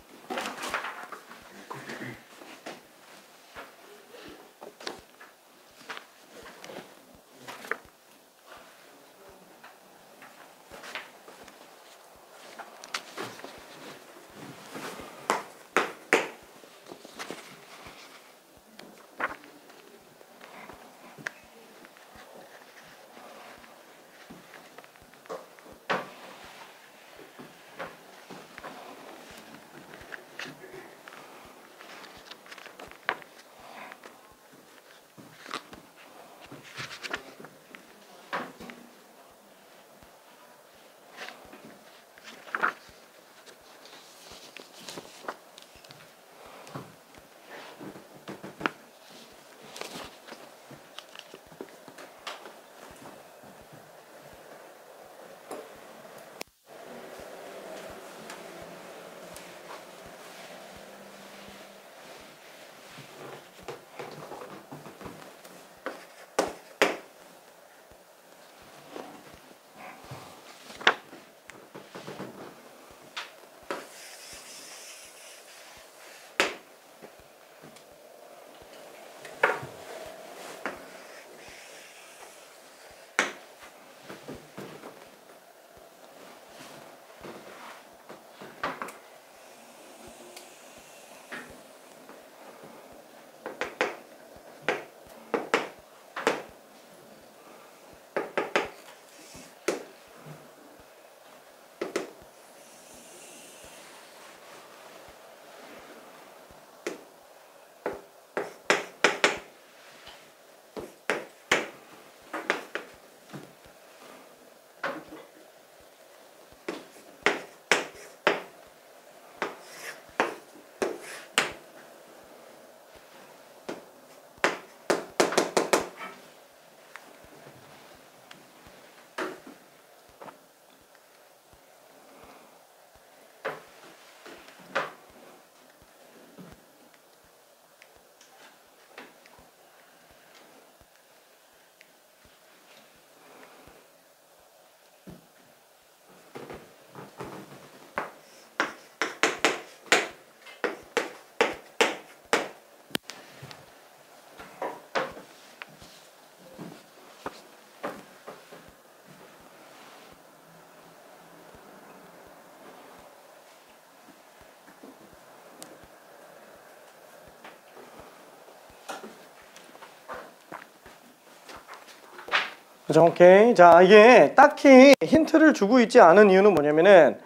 그죠? 오케이. 자, 이게 딱히 힌트를 주고 있지 않은 이유는 뭐냐면은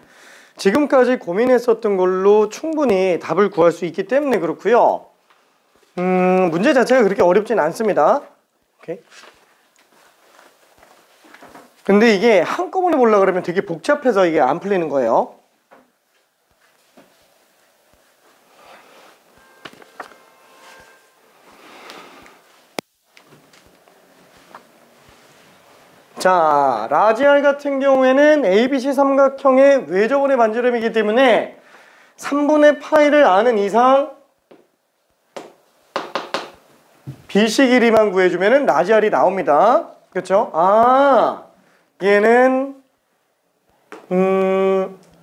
지금까지 고민했었던 걸로 충분히 답을 구할 수 있기 때문에 그렇고요. 문제 자체가 그렇게 어렵진 않습니다. 오케이. 근데 이게 한꺼번에 보려고 그러면 되게 복잡해서 이게 안 풀리는 거예요. 자, 라지 R 같은 경우에는 ABC 삼각형의 외접원의 반지름이기 때문에 3분의 파이를 아는 이상 BC 길이만 구해주면 라지 R이 나옵니다. 그렇죠? 아, 얘는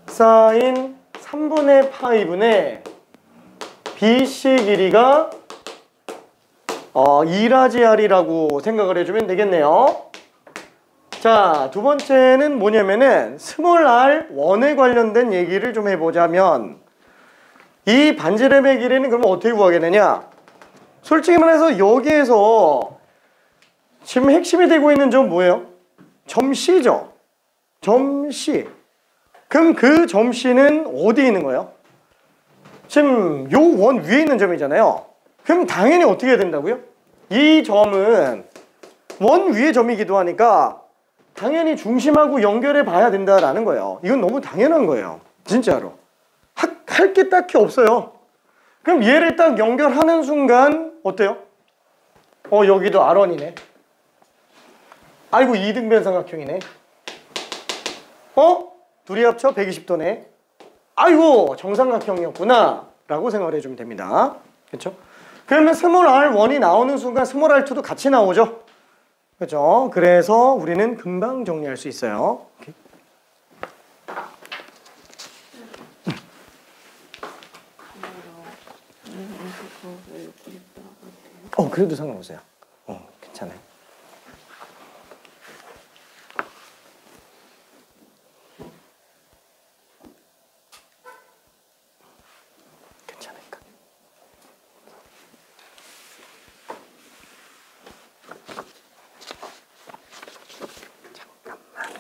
사인 3분의 파이분의 BC 길이가 2라지 R이라고 생각을 해주면 되겠네요. 자, 두 번째는 뭐냐면은 스몰 r1에 관련된 얘기를 좀 해보자면 이 반지름의 길이는 그러면 어떻게 구하겠느냐? 솔직히 말해서 여기에서 지금 핵심이 되고 있는 점 뭐예요? 점 C죠? 점 C. 그럼 그 점 C는 어디에 있는 거예요? 지금 요 원 위에 있는 점이잖아요. 그럼 당연히 어떻게 해야 된다고요? 이 점은 원 위의 점이기도 하니까 당연히 중심하고 연결해 봐야 된다라는 거예요. 이건 너무 당연한 거예요. 진짜로. 할 게 딱히 없어요. 그럼 얘를 딱 연결하는 순간 어때요? 여기도 R1이네. 아이고, 이등변 삼각형이네. 둘이 합쳐 120도네. 아이고, 정삼각형이었구나 라고 생각을 해주면 됩니다. 그렇죠? 그러면 스몰 r1이 나오는 순간 스몰 r2도 같이 나오죠. 그렇죠? 그래서 우리는 금방 정리할 수 있어요. 오케이. 그래도 상관없어요. 괜찮아요. 괜찮으니까. 잠깐만.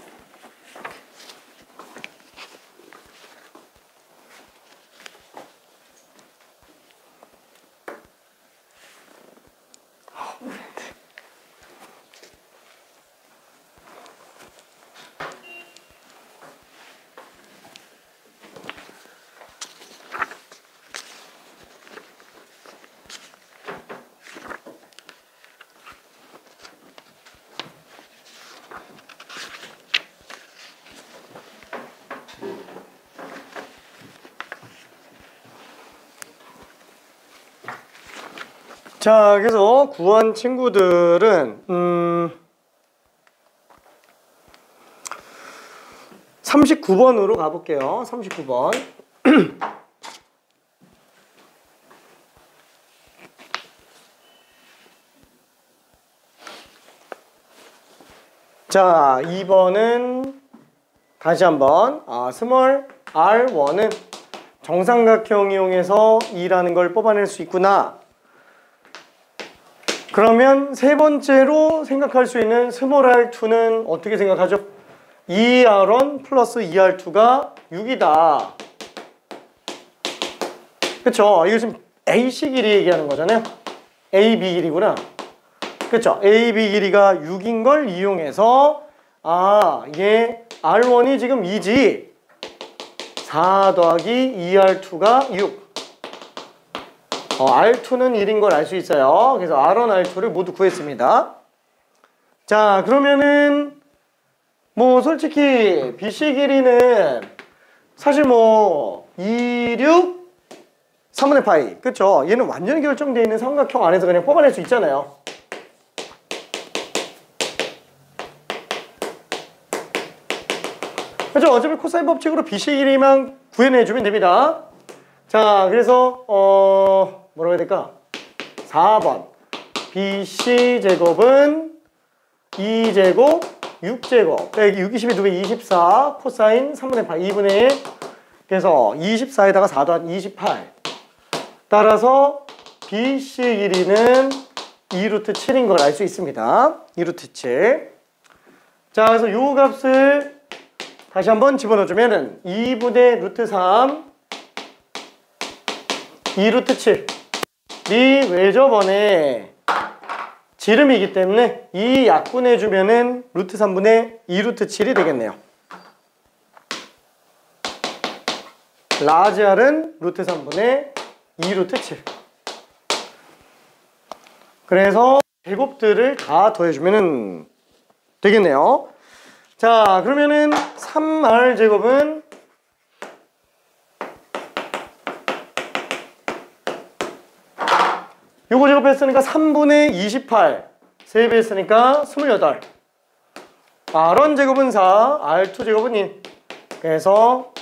자, 그래서 구한 친구들은 39번으로 가볼게요. 39번. 자, 2번은 다시 한번 스몰 r1은 정삼각형 이용해서 2라는 걸 뽑아낼 수 있구나. 그러면 세 번째로 생각할 수 있는 스몰 r2는 어떻게 생각하죠? 2r1 플러스 2r2가 6이다. 그쵸? 이거 지금 AC 길이 얘기하는 거잖아요. AB 길이구나. 그쵸? AB 길이가 6인 걸 이용해서 아, 이게 R1이 지금 2지. 4 더하기 2R2가 6. R2는 1인 걸 알 수 있어요. 그래서 R1, R2를 모두 구했습니다. 자, 그러면은 뭐 솔직히 BC 길이는 사실 뭐 26, 3분의 파이. 그쵸? 얘는 완전히 결정되어 있는 삼각형 안에서 그냥 뽑아낼 수 있잖아요. 그죠? 어차피 코사인 법칙으로 BC 길이만 구해내주면 됩니다. 자, 그래서 뭐라고 해야 될까? 4번 BC 제곱은 2제곱 6제곱 빼기 6, 20에 2배 24 코사인 3분의 8 2분의 1 그래서 24에다가 4 더한 28 따라서 BC 길이는 2루트 7인 걸 알 수 있습니다. 2루트 7. 자, 그래서 요 값을 다시 한번 집어넣어주면은 2분의 루트 3 2루트 7이 외접원의 지름이기 때문에 이 약분해주면은 루트 3분의 2루트 7이 되겠네요. 라지 R은 루트 3분의 2루트 7. 그래서 제곱들을 다 더해주면은 되겠네요. 자, 그러면은 3R 제곱은 요거 제곱했으니까 3분의 28 3배 했으니까 28 R1 제곱은 4 R2 제곱은 1 그래서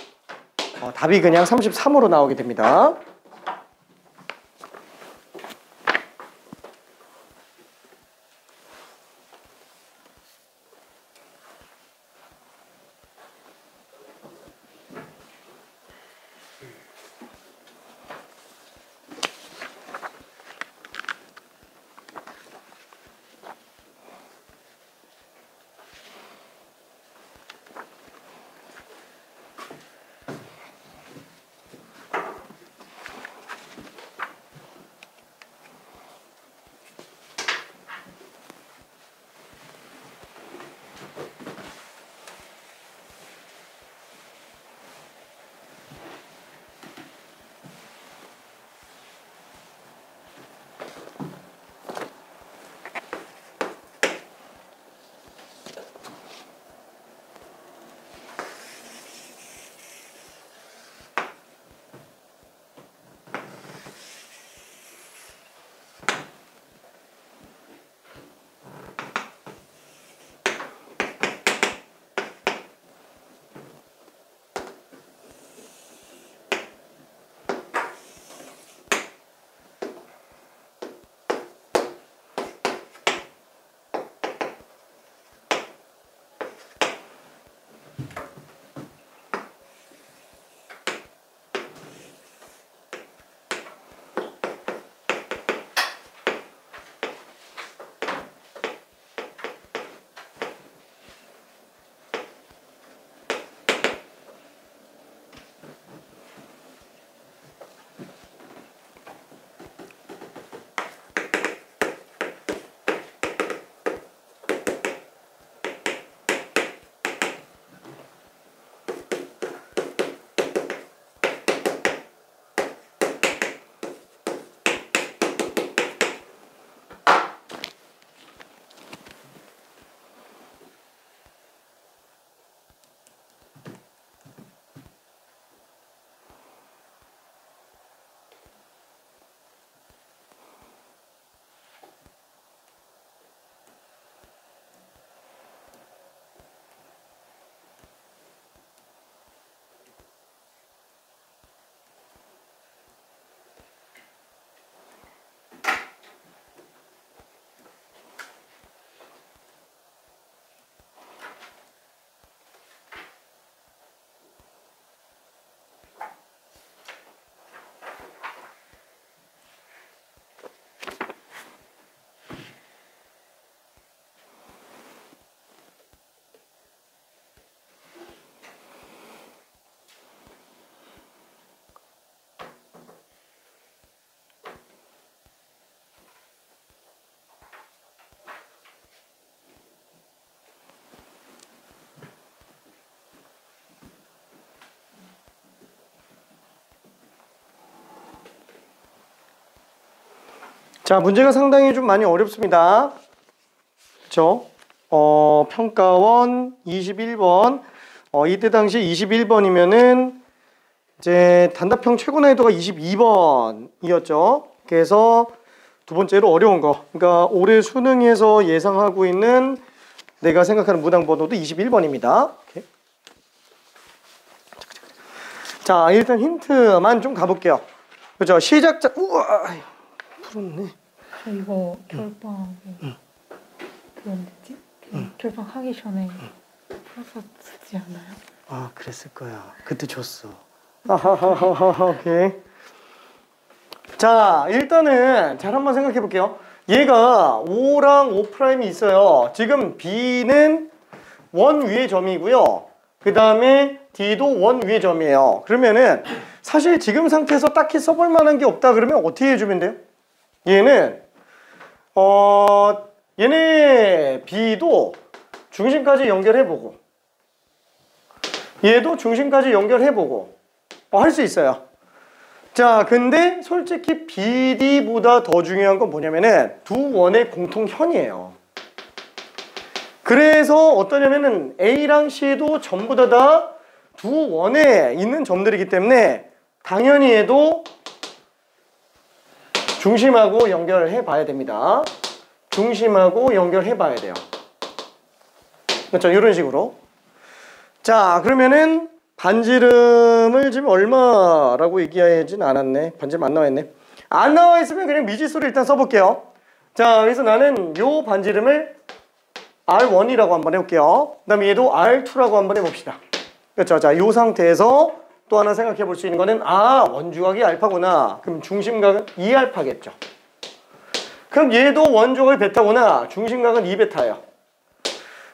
답이 그냥 33으로 나오게 됩니다. 자, 문제가 상당히 좀 많이 어렵습니다. 그쵸? 평가원 21번. 이때 당시 21번이면은 이제 단답형 최고 난이도가 22번이었죠. 그래서 두 번째로 어려운 거. 그러니까 올해 수능에서 예상하고 있는 내가 생각하는 문항 번호도 21번입니다. 오케이. 자, 일단 힌트만 좀 가볼게요. 그죠? 시작자, 우와! 풀었네. 저 이거 결방 그런데지? 결방하기 전에 풀어서 쓰지 않아요? 아, 그랬을 거야. 그때 줬어. 아하하하하, 오케이. 자, 일단은 잘 한번 생각해 볼게요. 얘가 5랑 5'이 있어요. 지금 B는 원 위의 점이고요. 그 다음에 D도 원 위의 점이에요. 그러면은 사실 지금 상태에서 딱히 써볼 만한 게 없다 그러면 어떻게 해주면 돼요? 얘는 얘네 B도 중심까지 연결해보고 얘도 중심까지 연결해보고 할 수 있어요. 자, 근데 솔직히 BD보다 더 중요한 건 뭐냐면은 두 원의 공통현이에요. 그래서 어떠냐면은 A랑 C도 전부 다 두 원에 있는 점들이기 때문에 당연히 얘도 중심하고 연결해 봐야 됩니다. 중심하고 연결해 봐야 돼요. 그렇죠? 이런 식으로. 자, 그러면은 반지름을 지금 얼마라고 얘기하진 않았네. 반지름 안 나와 있네. 안 나와 있으면 그냥 미지수를 일단 써볼게요. 자, 그래서 나는 요 반지름을 R1이라고 한번 해볼게요. 그 다음에 얘도 R2라고 한번 해봅시다. 그렇죠? 자, 요 상태에서 또 하나 생각해 볼 수 있는 거는 원주각이 알파구나. 그럼 중심각은 2알파겠죠. 그럼 얘도 원주각이 베타구나. 중심각은 2베타예요.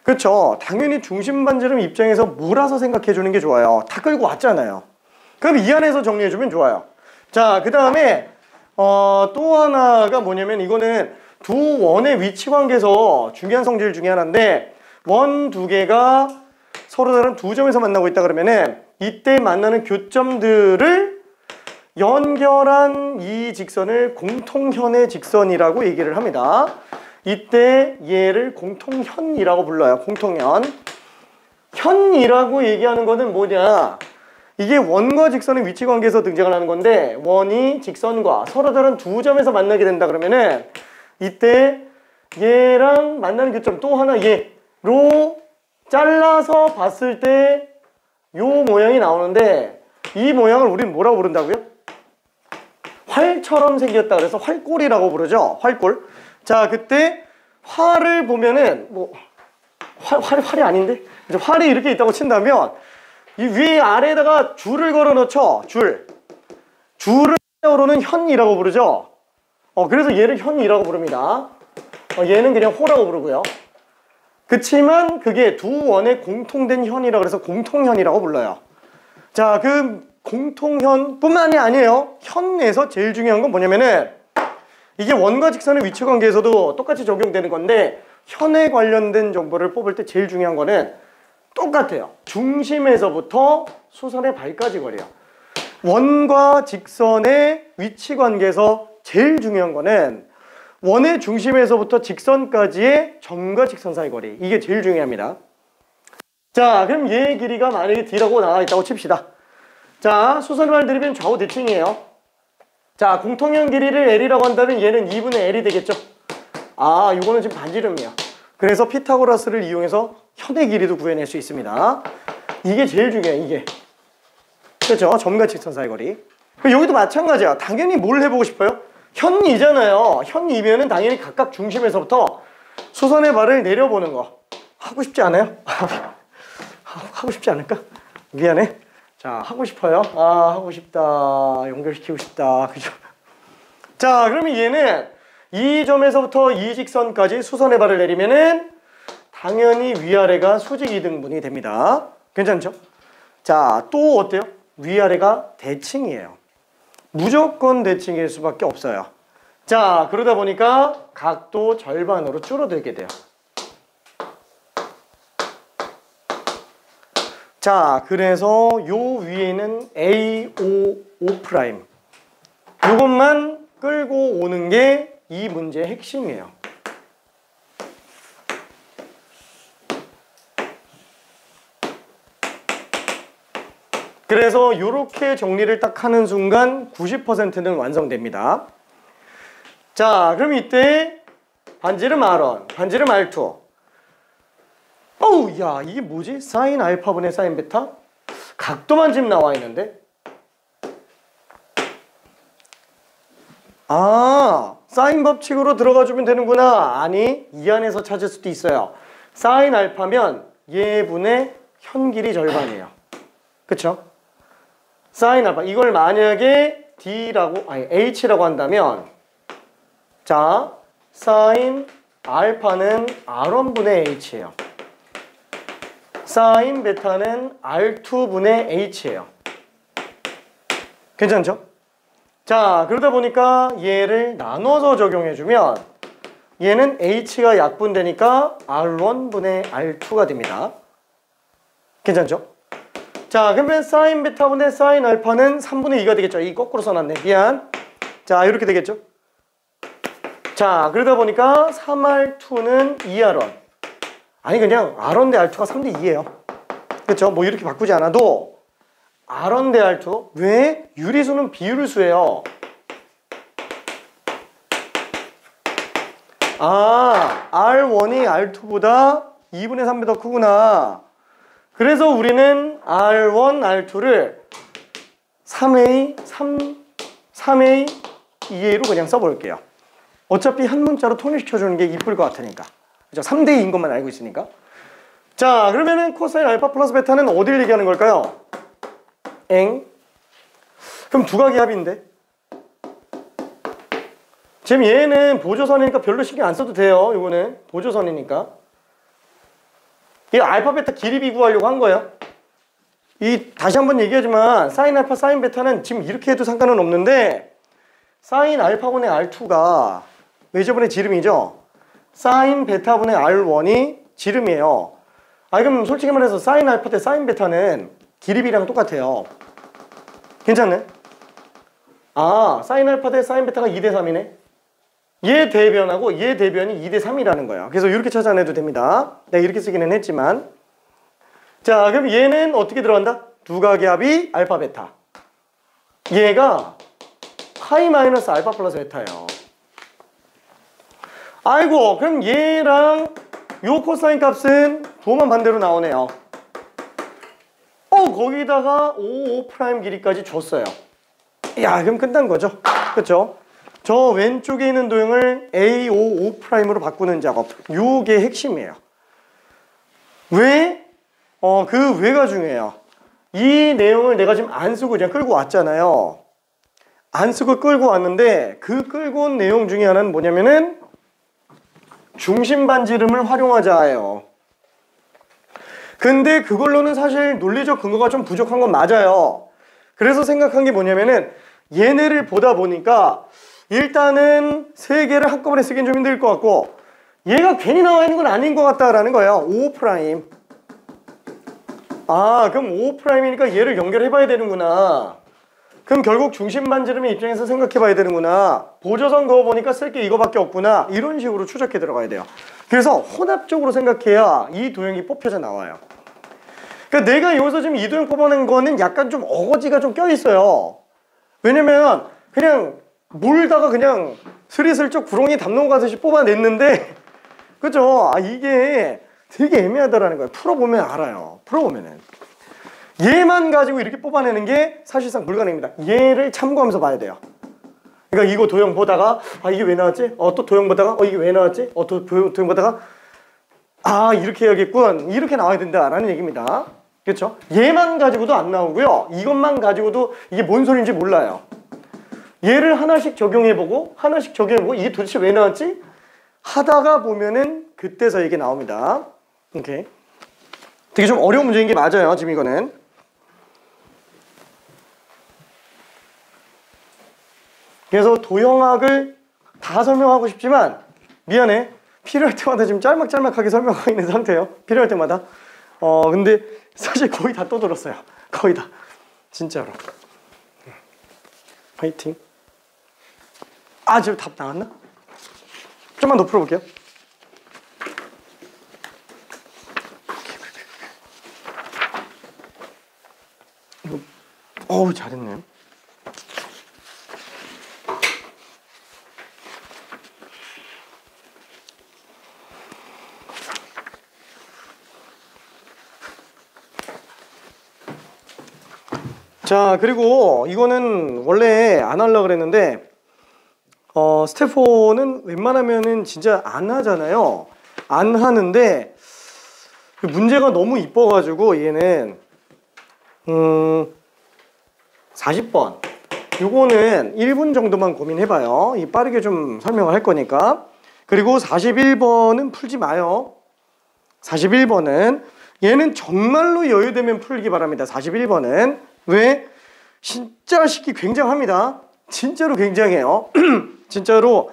그렇죠. 당연히 중심 반지름 입장에서 몰아서 생각해 주는 게 좋아요. 다 끌고 왔잖아요. 그럼 이 안에서 정리해 주면 좋아요. 자, 그 다음에 또 하나가 뭐냐면 이거는 두 원의 위치 관계에서 중요한 성질 중에 하나인데 원 두 개가 서로 다른 두 점에서 만나고 있다 그러면은 이때 만나는 교점들을 연결한 이 직선을 공통현의 직선이라고 얘기를 합니다. 이때 얘를 공통현이라고 불러요. 공통현. 현이라고 얘기하는 거는 뭐냐? 이게 원과 직선의 위치 관계에서 등장을 하는 건데 원이 직선과 서로 다른 두 점에서 만나게 된다 그러면은 이때 얘랑 만나는 교점 또 하나 얘로 잘라서 봤을 때 요 모양이 나오는데 이 모양을 우리는 뭐라고 부른다고요? 활처럼 생겼다 그래서 활골이라고 부르죠. 활골. 자, 그때 활을 보면은 뭐 활이 아닌데 활이 이렇게 있다고 친다면 이 위에 아래에다가 줄을 걸어 놓죠. 줄을 영어로는 현이라고 부르죠. 그래서 얘를 현이라고 부릅니다. 얘는 그냥 호라고 부르고요. 그치만 그게 두 원의 공통된 현이라고 해서 공통현이라고 불러요. 자, 그 공통현 뿐만이 아니에요. 현에서 제일 중요한 건 뭐냐면은 이게 원과 직선의 위치 관계에서도 똑같이 적용되는 건데 현에 관련된 정보를 뽑을 때 제일 중요한 거는 똑같아요. 중심에서부터 수선의 발까지 거리요. 원과 직선의 위치 관계에서 제일 중요한 거는 원의 중심에서부터 직선까지의 점과 직선 사이 거리. 이게 제일 중요합니다. 자, 그럼 얘의 길이가 만약에 D라고 나와 있다고 칩시다. 자, 수선의 발 들이면 좌우 대칭이에요. 자, 공통현 길이를 L이라고 한다면 얘는 2분의 L이 되겠죠. 이거는 지금 반지름이야. 그래서 피타고라스를 이용해서 현의 길이도 구해낼 수 있습니다. 이게 제일 중요해, 이게. 그렇죠? 점과 직선 사이 거리. 여기도 마찬가지야. 당연히 뭘 해보고 싶어요? 현이잖아요. 현이면은 당연히 각각 중심에서부터 수선의 발을 내려보는 거. 하고 싶지 않아요? 하고 싶지 않을까? 미안해. 자, 하고 싶어요. 하고 싶다. 연결시키고 싶다. 그죠? 자, 그러면 얘는 이 점에서부터 이 직선까지 수선의 발을 내리면은 당연히 위아래가 수직 이등분이 됩니다. 괜찮죠? 자, 또 어때요? 위아래가 대칭이에요. 무조건 대칭일 수밖에 없어요. 자, 그러다 보니까 각도 절반으로 줄어들게 돼요. 자, 그래서 요 위에는 A, O, O'. 요것만 끌고 오는 게 이 문제의 핵심이에요. 그래서 이렇게 정리를 딱 하는 순간 90%는 완성됩니다. 자, 그럼 이때 반지름 R1, 반지름 R2. 어우, 야, 이게 뭐지? 사인 알파분의 사인 베타? 각도만 지금 나와 있는데? 아, 사인 법칙으로 들어가 주면 되는구나. 아니, 이 안에서 찾을 수도 있어요. 사인 알파면 얘분의 현길이 절반이에요. 그쵸? 사인 알파. 이걸 만약에 H라고 한다면, 자, 사인 알파는 R1분의 H예요. 사인 베타는 R2분의 H예요. 괜찮죠? 자, 그러다 보니까 얘를 나눠서 적용해주면 얘는 H가 약분되니까 R1분의 R2가 됩니다. 괜찮죠? 자, 그러면 사인 베타분의 사인 알파는 3분의 2가 되겠죠. 이 거꾸로 써놨네. 미안. 자, 이렇게 되겠죠. 자, 그러다 보니까 3R2는 2R1. 아니, 그냥 R1 대 R2가 3대 2예요. 그렇죠? 뭐 이렇게 바꾸지 않아도 R1 대 R2. 왜? 유리수는 비유리수예요. 아, R1이 R2보다 2분의 3배 더 크구나. 그래서 우리는 R1, R2를 3A, 2A로 그냥 써볼게요. 어차피 한 문자로 통일시켜주는 게 이쁠 것 같으니까. 그죠? 3대 2인 것만 알고 있으니까. 자, 그러면은 코사인 알파 플러스 베타는 어디를 얘기하는 걸까요? 그럼 두각의 합인데? 지금 얘는 보조선이니까 별로 신경 안 써도 돼요. 이거는 보조선이니까. 이 알파 베타 길이 비구하려고 한 거예요. 다시 한번 얘기하지만 사인 알파 사인 베타는 지금 이렇게 해도 상관은 없는데 사인 알파분의 R2가 외접분의 지름이죠. 사인 베타분의 R1이 지름이에요. 그럼 솔직히 말해서 사인 알파 대 사인 베타는 길이비랑 똑같아요. 괜찮네? 사인 알파 대 사인 베타가 2대 3이네. 얘 대변하고 얘 대변이 2대 3이라는 거예요. 그래서 이렇게 찾아내도 됩니다. 내가 이렇게 쓰기는 했지만. 자, 그럼 얘는 어떻게 들어간다? 두각의 합이 알파 베타. 얘가 파이 마이너스 알파 플러스 베타예요. 아이고, 그럼 얘랑 요 코사인 값은 부호만 반대로 나오네요. 거기다가 5' 길이까지 줬어요. 야, 그럼 끝난 거죠. 그쵸? 저 왼쪽에 있는 도형을 A55'으로 바꾸는 작업. 요게 핵심이에요. 왜? 그 왜가 중요해요. 이 내용을 내가 지금 안 쓰고 그냥 끌고 왔잖아요. 안 쓰고 끌고 왔는데 그 끌고 온 내용 중에 하나는 뭐냐면은 중심 반지름을 활용하자예요. 근데 그걸로는 사실 논리적 근거가 좀 부족한 건 맞아요. 그래서 생각한 게 뭐냐면은 얘네를 보다 보니까 일단은 세 개를 한꺼번에 쓰긴 좀 힘들 것 같고 얘가 괜히 나와 있는 건 아닌 것 같다라는 거예요. 5'. 그럼 5'이니까 얘를 연결해 봐야 되는구나. 그럼 결국 중심 반지름의 입장에서 생각해 봐야 되는구나. 보조선 그어보니까 쓸 게 이거밖에 없구나. 이런 식으로 추적해 들어가야 돼요. 그래서 혼합적으로 생각해야 이 도형이 뽑혀져 나와요. 그러니까 내가 여기서 지금 이 도형 뽑아낸 거는 약간 좀 어거지가 좀 껴있어요. 왜냐면 그냥 몰다가 그냥 스리슬쩍 구렁이 담는 가듯이 뽑아냈는데 그죠? 이게 되게 애매하다라는 거예요. 풀어보면 알아요. 풀어보면은 얘만 가지고 이렇게 뽑아내는 게 사실상 불가능합니다. 얘를 참고하면서 봐야 돼요. 그러니까 이거 도형 보다가 이게 왜 나왔지? 또 도형 보다가 이게 왜 나왔지? 또 도형 보다가 이렇게 해야겠군. 이렇게 나와야 된다라는 얘기입니다. 그렇죠? 얘만 가지고도 안 나오고요. 이것만 가지고도 이게 뭔 소리인지 몰라요. 얘를 하나씩 적용해보고 하나씩 적용해보고 이게 도대체 왜 나왔지? 하다가 보면은 그때서 이게 나옵니다. 오케이. 되게 좀 어려운 문제인 게 맞아요. 지금 이거는. 그래서 도형학을 다 설명하고 싶지만 미안해. 필요할 때마다 지금 짤막짤막하게 설명하고 있는 상태예요. 필요할 때마다. 근데 사실 거의 다 떠들었어요. 거의 다. 진짜로. 화이팅. 지금 답 나왔나? 좀만 더 풀어볼게요. 이거, 어우, 잘했네요. 자, 그리고 이거는 원래 안 하려고 그랬는데 스텝 4는 웬만하면은 진짜 안 하잖아요. 안 하는데 문제가 너무 이뻐가지고 얘는 40번 요거는 1분 정도만 고민해봐요. 빠르게 좀 설명을 할 거니까. 그리고 41번은 풀지 마요. 41번은 얘는 정말로 여유되면 풀기 바랍니다. 41번은 왜? 진짜 쉽기 굉장합니다. 진짜로 굉장해요. 진짜로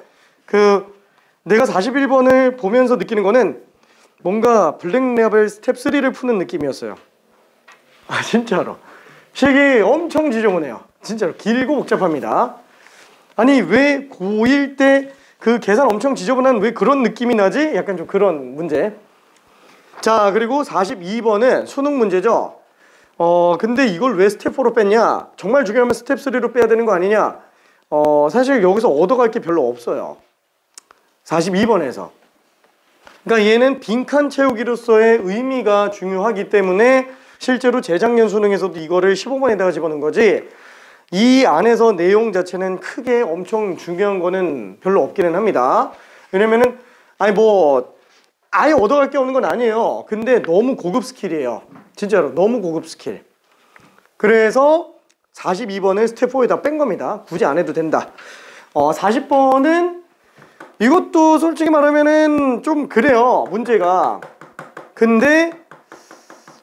내가 41번을 보면서 느끼는 거는 뭔가 블랙레벨 스텝 3를 푸는 느낌이었어요. 아, 진짜로 식이 엄청 지저분해요. 진짜로 길고 복잡합니다. 아니 왜 고1 때 그 계산 엄청 지저분한 왜 그런 느낌이 나지? 약간 좀 그런 문제. 자, 그리고 42번은 수능 문제죠. 근데 이걸 왜 스텝 4로 뺐냐? 정말 중요하면 스텝 3로 빼야 되는 거 아니냐? 사실 여기서 얻어갈 게 별로 없어요. 42번에서. 그러니까 얘는 빈칸 채우기로서의 의미가 중요하기 때문에 실제로 재작년 수능에서도 이거를 15번에다가 집어넣은 거지, 이 안에서 내용 자체는 크게 엄청 중요한 거는 별로 없기는 합니다. 왜냐면은 아예 얻어갈 게 없는 건 아니에요. 근데 너무 고급 스킬이에요. 진짜로 너무 고급 스킬. 그래서 42번을 스텝 4에다 뺀 겁니다. 굳이 안 해도 된다. 40번은 이것도 솔직히 말하면은 좀 그래요, 문제가. 근데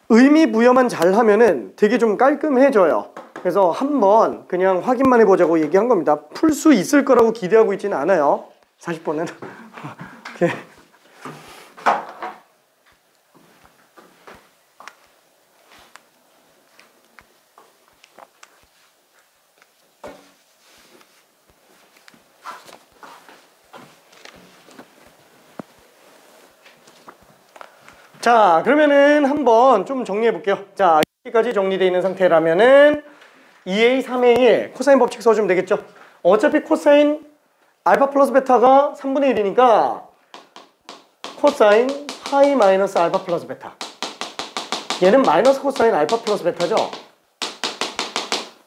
의미 부여만 잘 하면은 되게 좀 깔끔해져요. 그래서 한번 그냥 확인만 해보자고 얘기한 겁니다. 풀 수 있을 거라고 기대하고 있지는 않아요. 40번은. 오케이. 자, 그러면은 한번 좀 정리해 볼게요. 자, 여기까지 정리되어 있는 상태라면은 2a, 3a, 1 코사인 법칙 써주면 되겠죠. 어차피 코사인 알파 플러스 베타가 3분의 1이니까 코사인 파이 마이너스 알파 플러스 베타. 얘는 마이너스 코사인 알파 플러스 베타죠.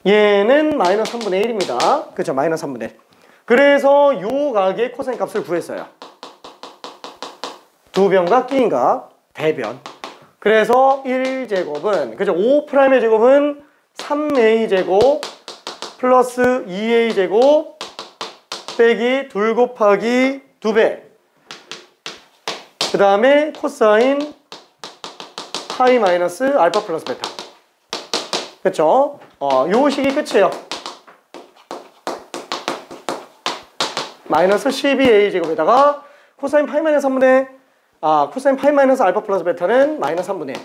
얘는 마이너스 3분의 1입니다. 그렇죠, 마이너스 3분의 1. 그래서 요 각의 코사인 값을 구했어요. 두 변과 끼인 각 대변. 그래서 1제곱은, 그죠, 5'의 제곱은 3a 제곱 플러스 2a 제곱 빼기 2 곱하기 2배. 그 다음에 코사인 파이 마이너스 알파 플러스 베타. 그쵸? 요 식이 끝이에요. 마이너스 12a 제곱에다가 코사인 파이 마이너스 3분의 코사인 파이 마이너스 알파 플러스 베타는 마이너스 3분의 1.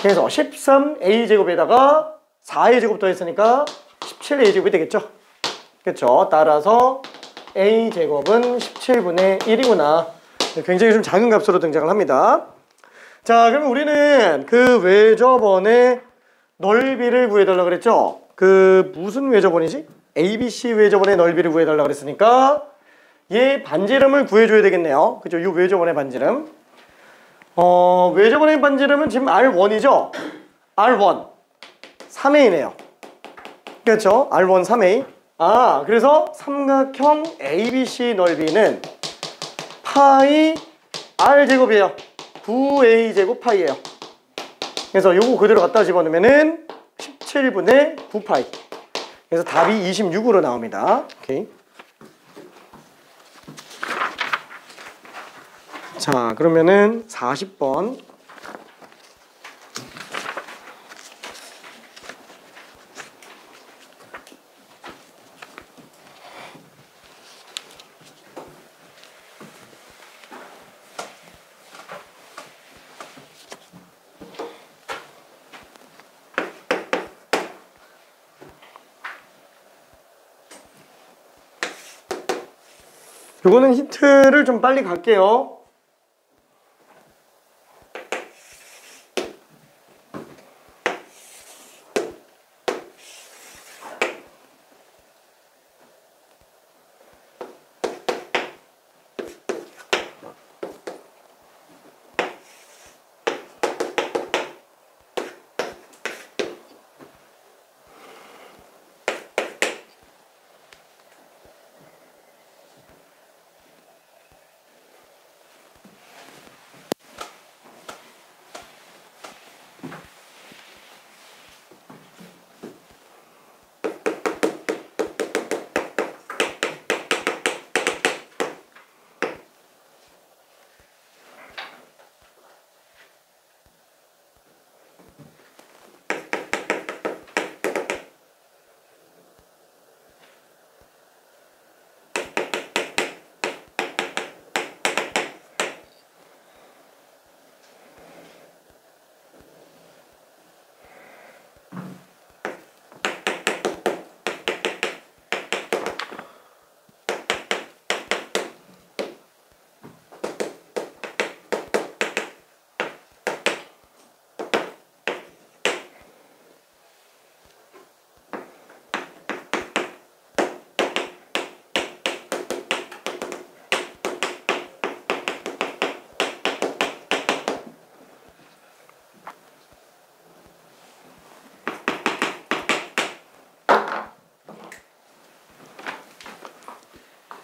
그래서 13a 제곱에다가 4a 제곱 더했으니까 17a 제곱이 되겠죠. 그렇죠. 따라서 a 제곱은 17분의 1이구나. 굉장히 좀 작은 값으로 등장을 합니다. 자, 그럼 우리는 그 외접원의 넓이를 구해달라고 그랬죠. 무슨 외접원이지? ABC 외접원의 넓이를 구해달라고 그랬으니까 얘 반지름을 구해줘야 되겠네요. 그죠? 이 외접원의 반지름. 외접원의 반지름은 지금 R1이죠? R1 3A네요. 그렇죠? R1 3A. 그래서 삼각형 ABC 넓이는 파이 R제곱이에요. 9A제곱 파이예요. 그래서 요거 그대로 갖다 집어넣으면은 17분의 9파이. 그래서 답이 26으로 나옵니다. 오케이. 자, 그러면은 40번. 요거는 힌트를 좀 빨리 갈게요.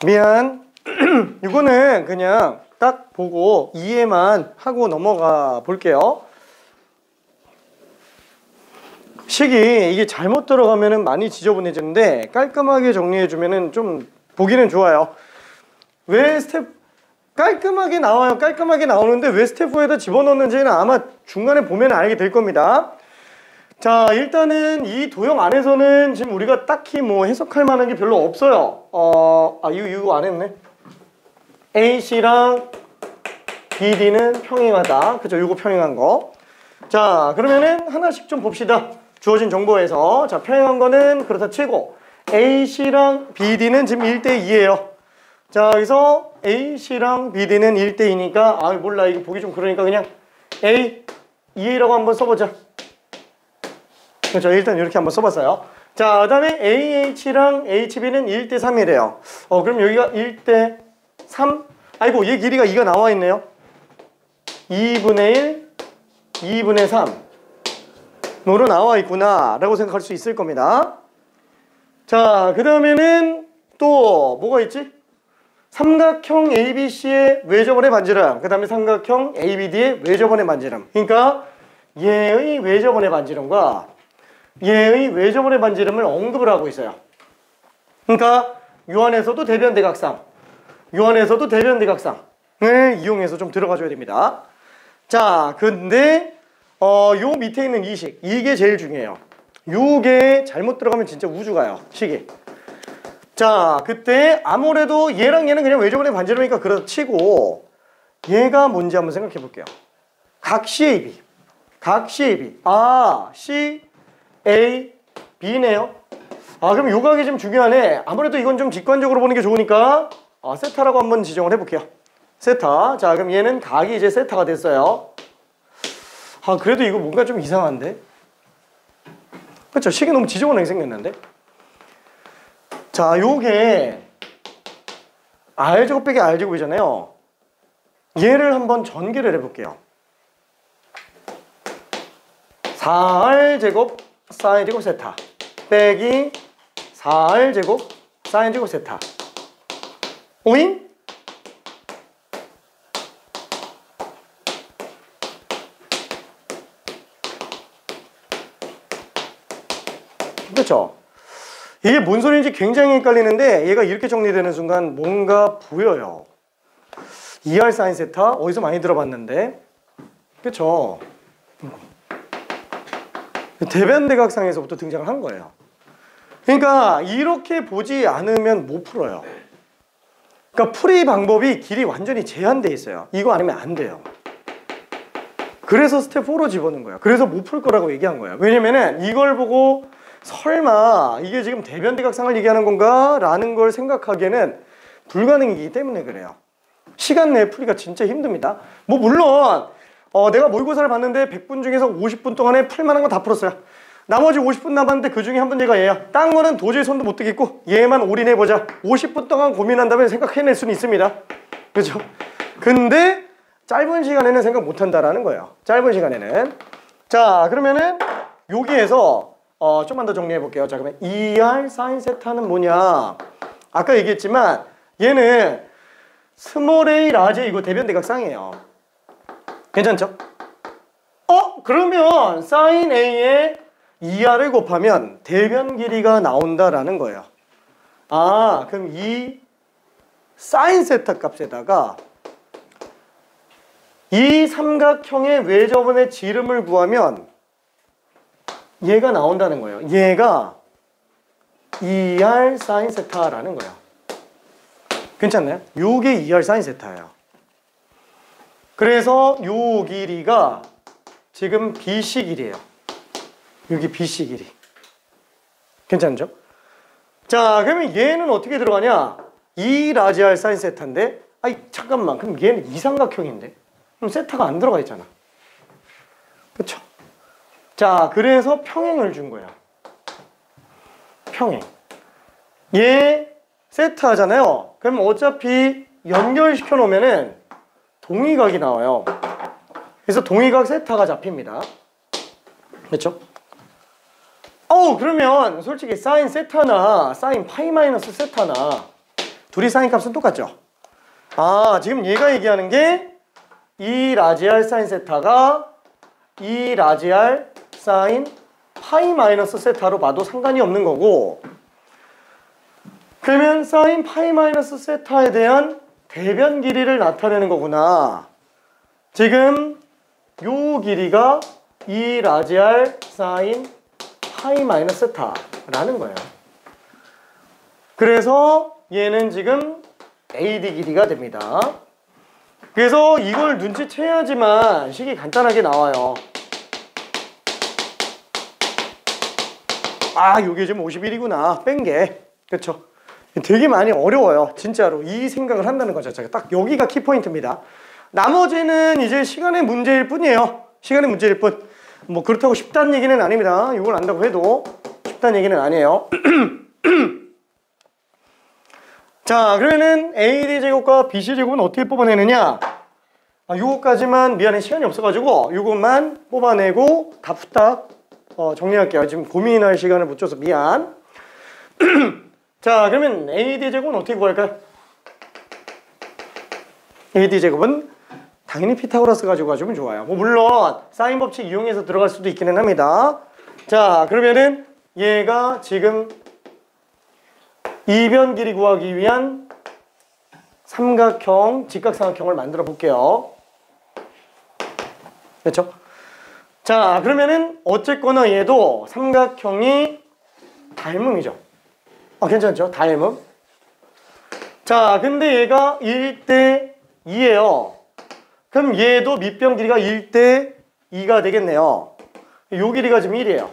미안. 이거는 그냥 딱 보고 이해만 하고 넘어가 볼게요. 식이 이게 잘못 들어가면은 많이 지저분해지는데 깔끔하게 정리해주면은 좀 보기는 좋아요. 왜 스텝 깔끔하게 나와요. 깔끔하게 나오는데 왜 스텝 4에다 집어넣는지는 아마 중간에 보면 알게 될 겁니다. 자, 일단은 이 도형 안에서는 지금 우리가 딱히 뭐 해석할 만한 게 별로 없어요. 이거 안 했네. AC랑 BD는 평행하다. 그죠? 이거 평행한 거. 자, 그러면은 하나씩 좀 봅시다. 주어진 정보에서. 자, 평행한 거는 그렇다 치고 AC랑 BD는 지금 1대2예요. 자, 여기서 AC랑 BD는 1대2니까 몰라. 이거 보기 좀 그러니까 그냥 A, 2A라고 한번 써보자. 그렇죠. 일단 이렇게 한번 써봤어요. 자, 그 다음에 AH랑 HB는 1대3이래요. 그럼 여기가 1대3? 아이고, 얘 길이가 2가 나와 있네요. 2분의 1, 2분의 3으로 나와 있구나 라고 생각할 수 있을 겁니다. 자, 그 다음에는 또 뭐가 있지? 삼각형 ABC의 외접원의 반지름, 그 다음에 삼각형 ABD의 외접원의 반지름. 그러니까 얘의 외접원의 반지름과 얘의 외접원의 반지름을 언급을 하고 있어요. 그러니까 요 안에서도 대변대각상, 요 안에서도 대변대각상을 이용해서 좀 들어가줘야 됩니다. 자, 근데 요 밑에 있는 이 식, 이게 제일 중요해요. 요게 잘못 들어가면 진짜 우주 가요, 식이. 자, 그때 아무래도 얘랑 얘는 그냥 외접원의 반지름이니까 그렇다 치고 얘가 뭔지 한번 생각해 볼게요. 각 CAB, 각 CAB. A, B네요. 그럼 요 각이 좀 중요하네. 아무래도 이건 좀 직관적으로 보는 게 좋으니까 세타라고 한번 지정을 해볼게요. 세타. 자, 그럼 얘는 각이 이제 세타가 됐어요. 그래도 이거 뭔가 좀 이상한데? 그렇죠? 식이 너무 지저분하게 생겼는데? 자, 요게 R제곱 빼기 R제곱이잖아요. 얘를 한번 전개를 해볼게요. 4R제곱 사인제곱 세타 빼기 4R제곱 사인제곱 세타. 오잉? 그렇죠? 이게 뭔 소리인지 굉장히 헷갈리는데 얘가 이렇게 정리되는 순간 뭔가 보여요. 2R 사인 세타 어디서 많이 들어봤는데, 그렇죠? 대변대각상에서부터 등장을 한 거예요. 그러니까 이렇게 보지 않으면 못 풀어요. 그러니까 풀이 방법이 길이 완전히 제한돼 있어요. 이거 아니면 안 돼요. 그래서 스텝 4로 집어넣은 거예요. 그래서 못 풀 거라고 얘기한 거예요. 왜냐면은 이걸 보고 설마 이게 지금 대변대각상을 얘기하는 건가? 라는 걸 생각하기에는 불가능이기 때문에 그래요. 시간 내에 풀기가 진짜 힘듭니다. 뭐 물론 내가 모의고사를 봤는데 100분 중에서 50분 동안에 풀만한 건 다 풀었어요. 나머지 50분 남았는데 그 중에 한 문제가 얘야. 딴 거는 도저히 손도 못 대겠고 얘만 올인해보자. 50분 동안 고민한 다음에 생각해낼 수는 있습니다. 그렇죠? 근데 짧은 시간에는 생각 못한다라는 거예요. 짧은 시간에는. 자, 그러면은 여기에서 좀만 더 정리해 볼게요. 자, 그러면 ER 사인 세타는 뭐냐? 아까 얘기했지만 얘는 스몰 a, 라지 a 이거 대변대각상이에요. 괜찮죠? 그러면 사인 a에 ER을 곱하면 대변 길이가 나온다라는 거예요. 아, 그럼 이 사인 세타 값에다가 이 삼각형의 외접원의 지름을 구하면 얘가 나온다는 거예요. 얘가 ER 사인 세타라는 거예요. 괜찮나요? 요게 ER 사인 세타예요. 그래서 요 길이가 지금 BC 길이에요. 여기 BC 길이. 괜찮죠? 자, 그러면 얘는 어떻게 들어가냐? 이 라지알 사인 세타인데, 아이 잠깐만, 그럼 얘는 이삼각형인데? 그럼 세타가 안 들어가 있잖아. 그쵸? 자, 그래서 평행을 준 거예요. 평행. 얘 세타 하잖아요. 그럼 어차피 연결시켜 놓으면은 동위각이 나와요. 그래서 동위각 세타가 잡힙니다. 그렇죠? 그러면 솔직히 사인 세타나 사인 파이 마이너스 세타나 둘이 사인 값은 똑같죠? 아, 지금 얘가 얘기하는 게 이 라지알 사인 세타가 이 라지알 사인 파이 마이너스 세타로 봐도 상관이 없는 거고, 그러면 사인 파이 마이너스 세타에 대한 대변 길이를 나타내는 거구나. 지금 요 길이가 이 라지알 사인 파이 마이너스 세타라는 거예요. 그래서 얘는 지금 AD 길이가 됩니다. 그래서 이걸 눈치채야지만 식이 간단하게 나와요. 아, 요게 지금 51이구나. 뺀 게. 그렇죠? 되게 많이 어려워요. 진짜로. 이 생각을 한다는 거죠. 딱 여기가 키포인트입니다. 나머지는 이제 시간의 문제일 뿐이에요. 시간의 문제일 뿐. 뭐 그렇다고 쉽다는 얘기는 아닙니다. 이걸 안다고 해도 쉽다는 얘기는 아니에요. 자, 그러면은 AD제곱과 BC제곱은 어떻게 뽑아내느냐? 요거까지만, 미안해 시간이 없어가지고 요것만 뽑아내고 다 후딱 정리할게요. 지금 고민할 시간을 못 줘서 미안. 자, 그러면 AD제곱은 어떻게 구할까요? AD제곱은 당연히 피타고라스 가지고 가주면 좋아요. 뭐 물론 사인 법칙 이용해서 들어갈 수도 있기는 합니다. 자, 그러면은 얘가 지금 이변 길이 구하기 위한 삼각형, 직각삼각형을 만들어 볼게요. 그렇죠? 자, 그러면은 어쨌거나 얘도 삼각형이 닮음이죠. 괜찮죠? 닮음. 자, 근데 얘가 1대 2예요. 그럼 얘도 밑변 길이가 1대 2가 되겠네요. 요 길이가 지금 1이에요.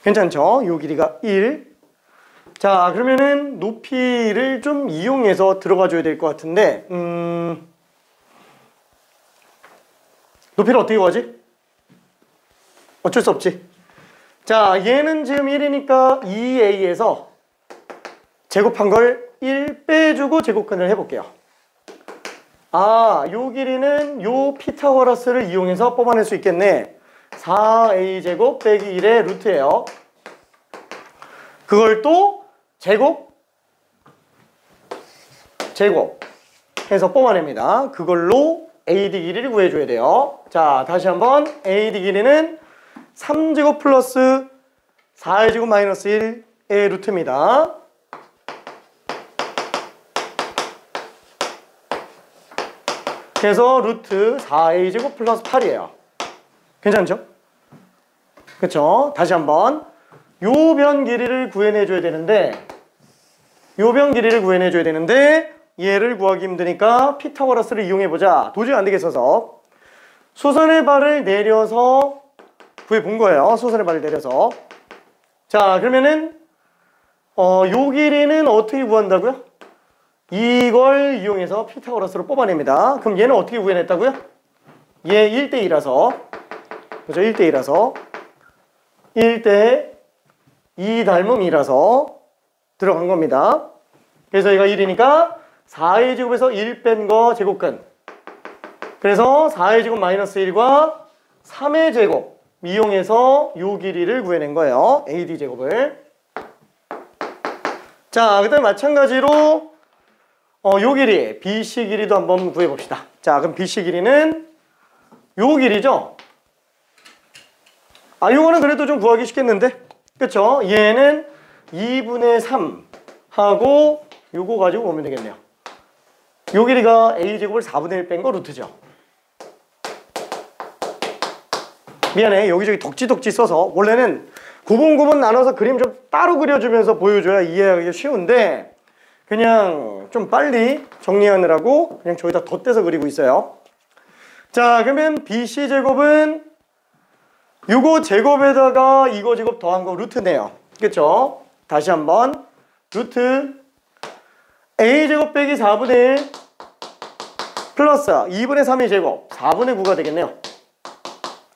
괜찮죠? 요 길이가 1. 자, 그러면은 높이를 좀 이용해서 들어가 줘야 될 것 같은데, 높이를 어떻게 구하지? 어쩔 수 없지. 자, 얘는 지금 1이니까 2a에서 제곱한 걸 1 빼주고 제곱근을 해볼게요. 아, 요 길이는 요 피타고라스를 이용해서 뽑아낼 수 있겠네. 4a제곱 빼기 1의 루트예요. 그걸 또 제곱 해서 뽑아냅니다. 그걸로 AD 길이를 구해줘야 돼요. 자, 다시 한번 AD 길이는 3제곱 플러스 4a제곱 마이너스 1의 루트입니다. 그래서 루트 4a제곱 플러스 8이에요. 괜찮죠? 그쵸? 다시 한번 요 변 길이를 구해내줘야 되는데, 얘를 구하기 힘드니까 피타고라스를 이용해보자. 도저히 안 되겠어서 수선의 발을 내려서 구해본 거예요. 수선의 발을 내려서. 자, 그러면은 요 길이는 어떻게 구한다고요? 이걸 이용해서 피타고라스를 뽑아냅니다. 그럼 얘는 어떻게 구해냈다고요? 얘 1대2라서, 그죠? 1대2라서 1대 2 닮음이라서 들어간 겁니다. 그래서 얘가 1이니까 4의 제곱에서 1 뺀 거 제곱근. 그래서 4의 제곱 마이너스 1과 3의 제곱 이용해서 요 길이를 구해낸 거예요. AD 제곱을. 자, 그 다음에 마찬가지로 요 길이, BC 길이도 한번 구해봅시다. 자, 그럼 BC 길이는 요 길이죠? 요거는 그래도 좀 구하기 쉽겠는데? 그쵸? 얘는 2분의 3 하고 요거 가지고 보면 되겠네요. 요 길이가 A제곱을 4분의 1 뺀 거 루트죠. 미안해, 여기저기 덕지덕지 써서 원래는 구분 나눠서 그림 좀 따로 그려주면서 보여줘야 이해하기 쉬운데 그냥 좀 빨리 정리하느라고 그냥 저기다 덧대서 그리고 있어요. 자, 그러면 BC제곱은 요거 제곱에다가 이거 제곱 더한 거 루트네요. 그쵸? 다시 한번 루트 A제곱 빼기 4분의 1 플러스 2분의 3의 제곱 4분의 9가 되겠네요.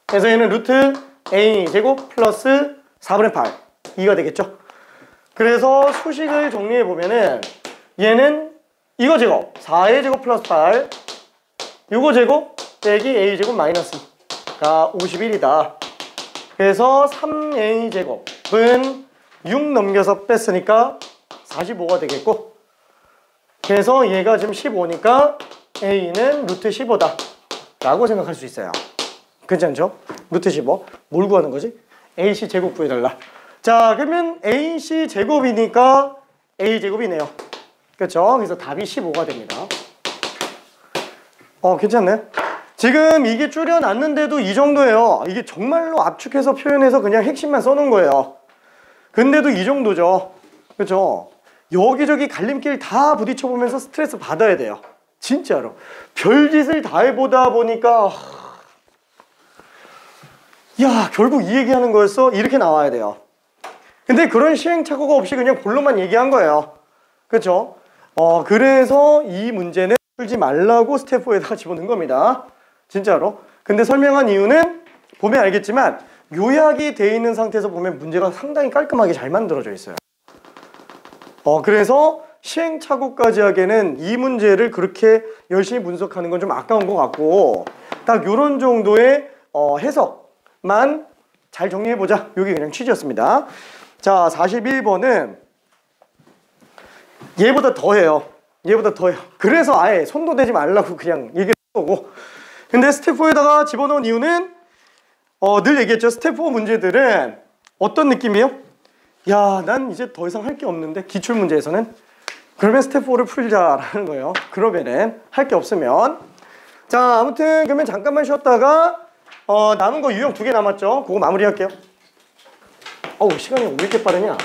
그래서 얘는 루트 A제곱 플러스 4분의 8 2가 되겠죠. 그래서 수식을 정리해 보면은 얘는 이거 제곱 4의 제곱 플러스 8 요거 제곱 빼기 A제곱 마이너스 2가 51이다. 그래서 3A제곱은 6 넘겨서 뺐으니까 45가 되겠고, 그래서 얘가 지금 15니까 A는 루트 15다 라고 생각할 수 있어요. 괜찮죠? 루트 15. 뭘 구하는 거지? AC 제곱 구해달라. 자, 그러면 AC 제곱이니까 A 제곱이네요. 그렇죠? 그래서 답이 15가 됩니다. 괜찮나요? 지금 이게 줄여놨는데도 이 정도예요. 이게 정말로 압축해서 표현해서 그냥 핵심만 써놓은 거예요. 근데도 이 정도죠. 그렇죠? 여기저기 갈림길 다 부딪혀보면서 스트레스 받아야 돼요. 진짜로. 별짓을 다 해보다 보니까 야, 결국 이 얘기하는 거였어? 이렇게 나와야 돼요. 근데 그런 시행착오가 없이 그냥 본론만 얘기한 거예요. 그렇죠? 그래서 이 문제는 풀지 말라고 스텝 4에다가 집어넣은 겁니다. 진짜로. 근데 설명한 이유는 보면 알겠지만 요약이 돼 있는 상태에서 보면 문제가 상당히 깔끔하게 잘 만들어져 있어요. 그래서 시행착오까지 하기에는 이 문제를 그렇게 열심히 분석하는 건 좀 아까운 것 같고, 딱 요런 정도의 해석만 잘 정리해보자. 요게 그냥 취지였습니다. 자, 41번은 얘보다 더해요. 얘보다 더해요. 그래서 아예 손도 대지 말라고 그냥 얘기를 한 거고. 근데 스텝 4에다가 집어넣은 이유는 늘 얘기했죠. 스텝 4 문제들은 어떤 느낌이에요? 야, 난 이제 더 이상 할 게 없는데, 기출문제에서는. 그러면 스텝 4를 풀자라는 거예요. 그러면은 할 게 없으면. 자, 아무튼 그러면 잠깐만 쉬었다가 남은 거 유형 2개 남았죠. 그거 마무리할게요. 시간이 왜 이렇게 빠르냐?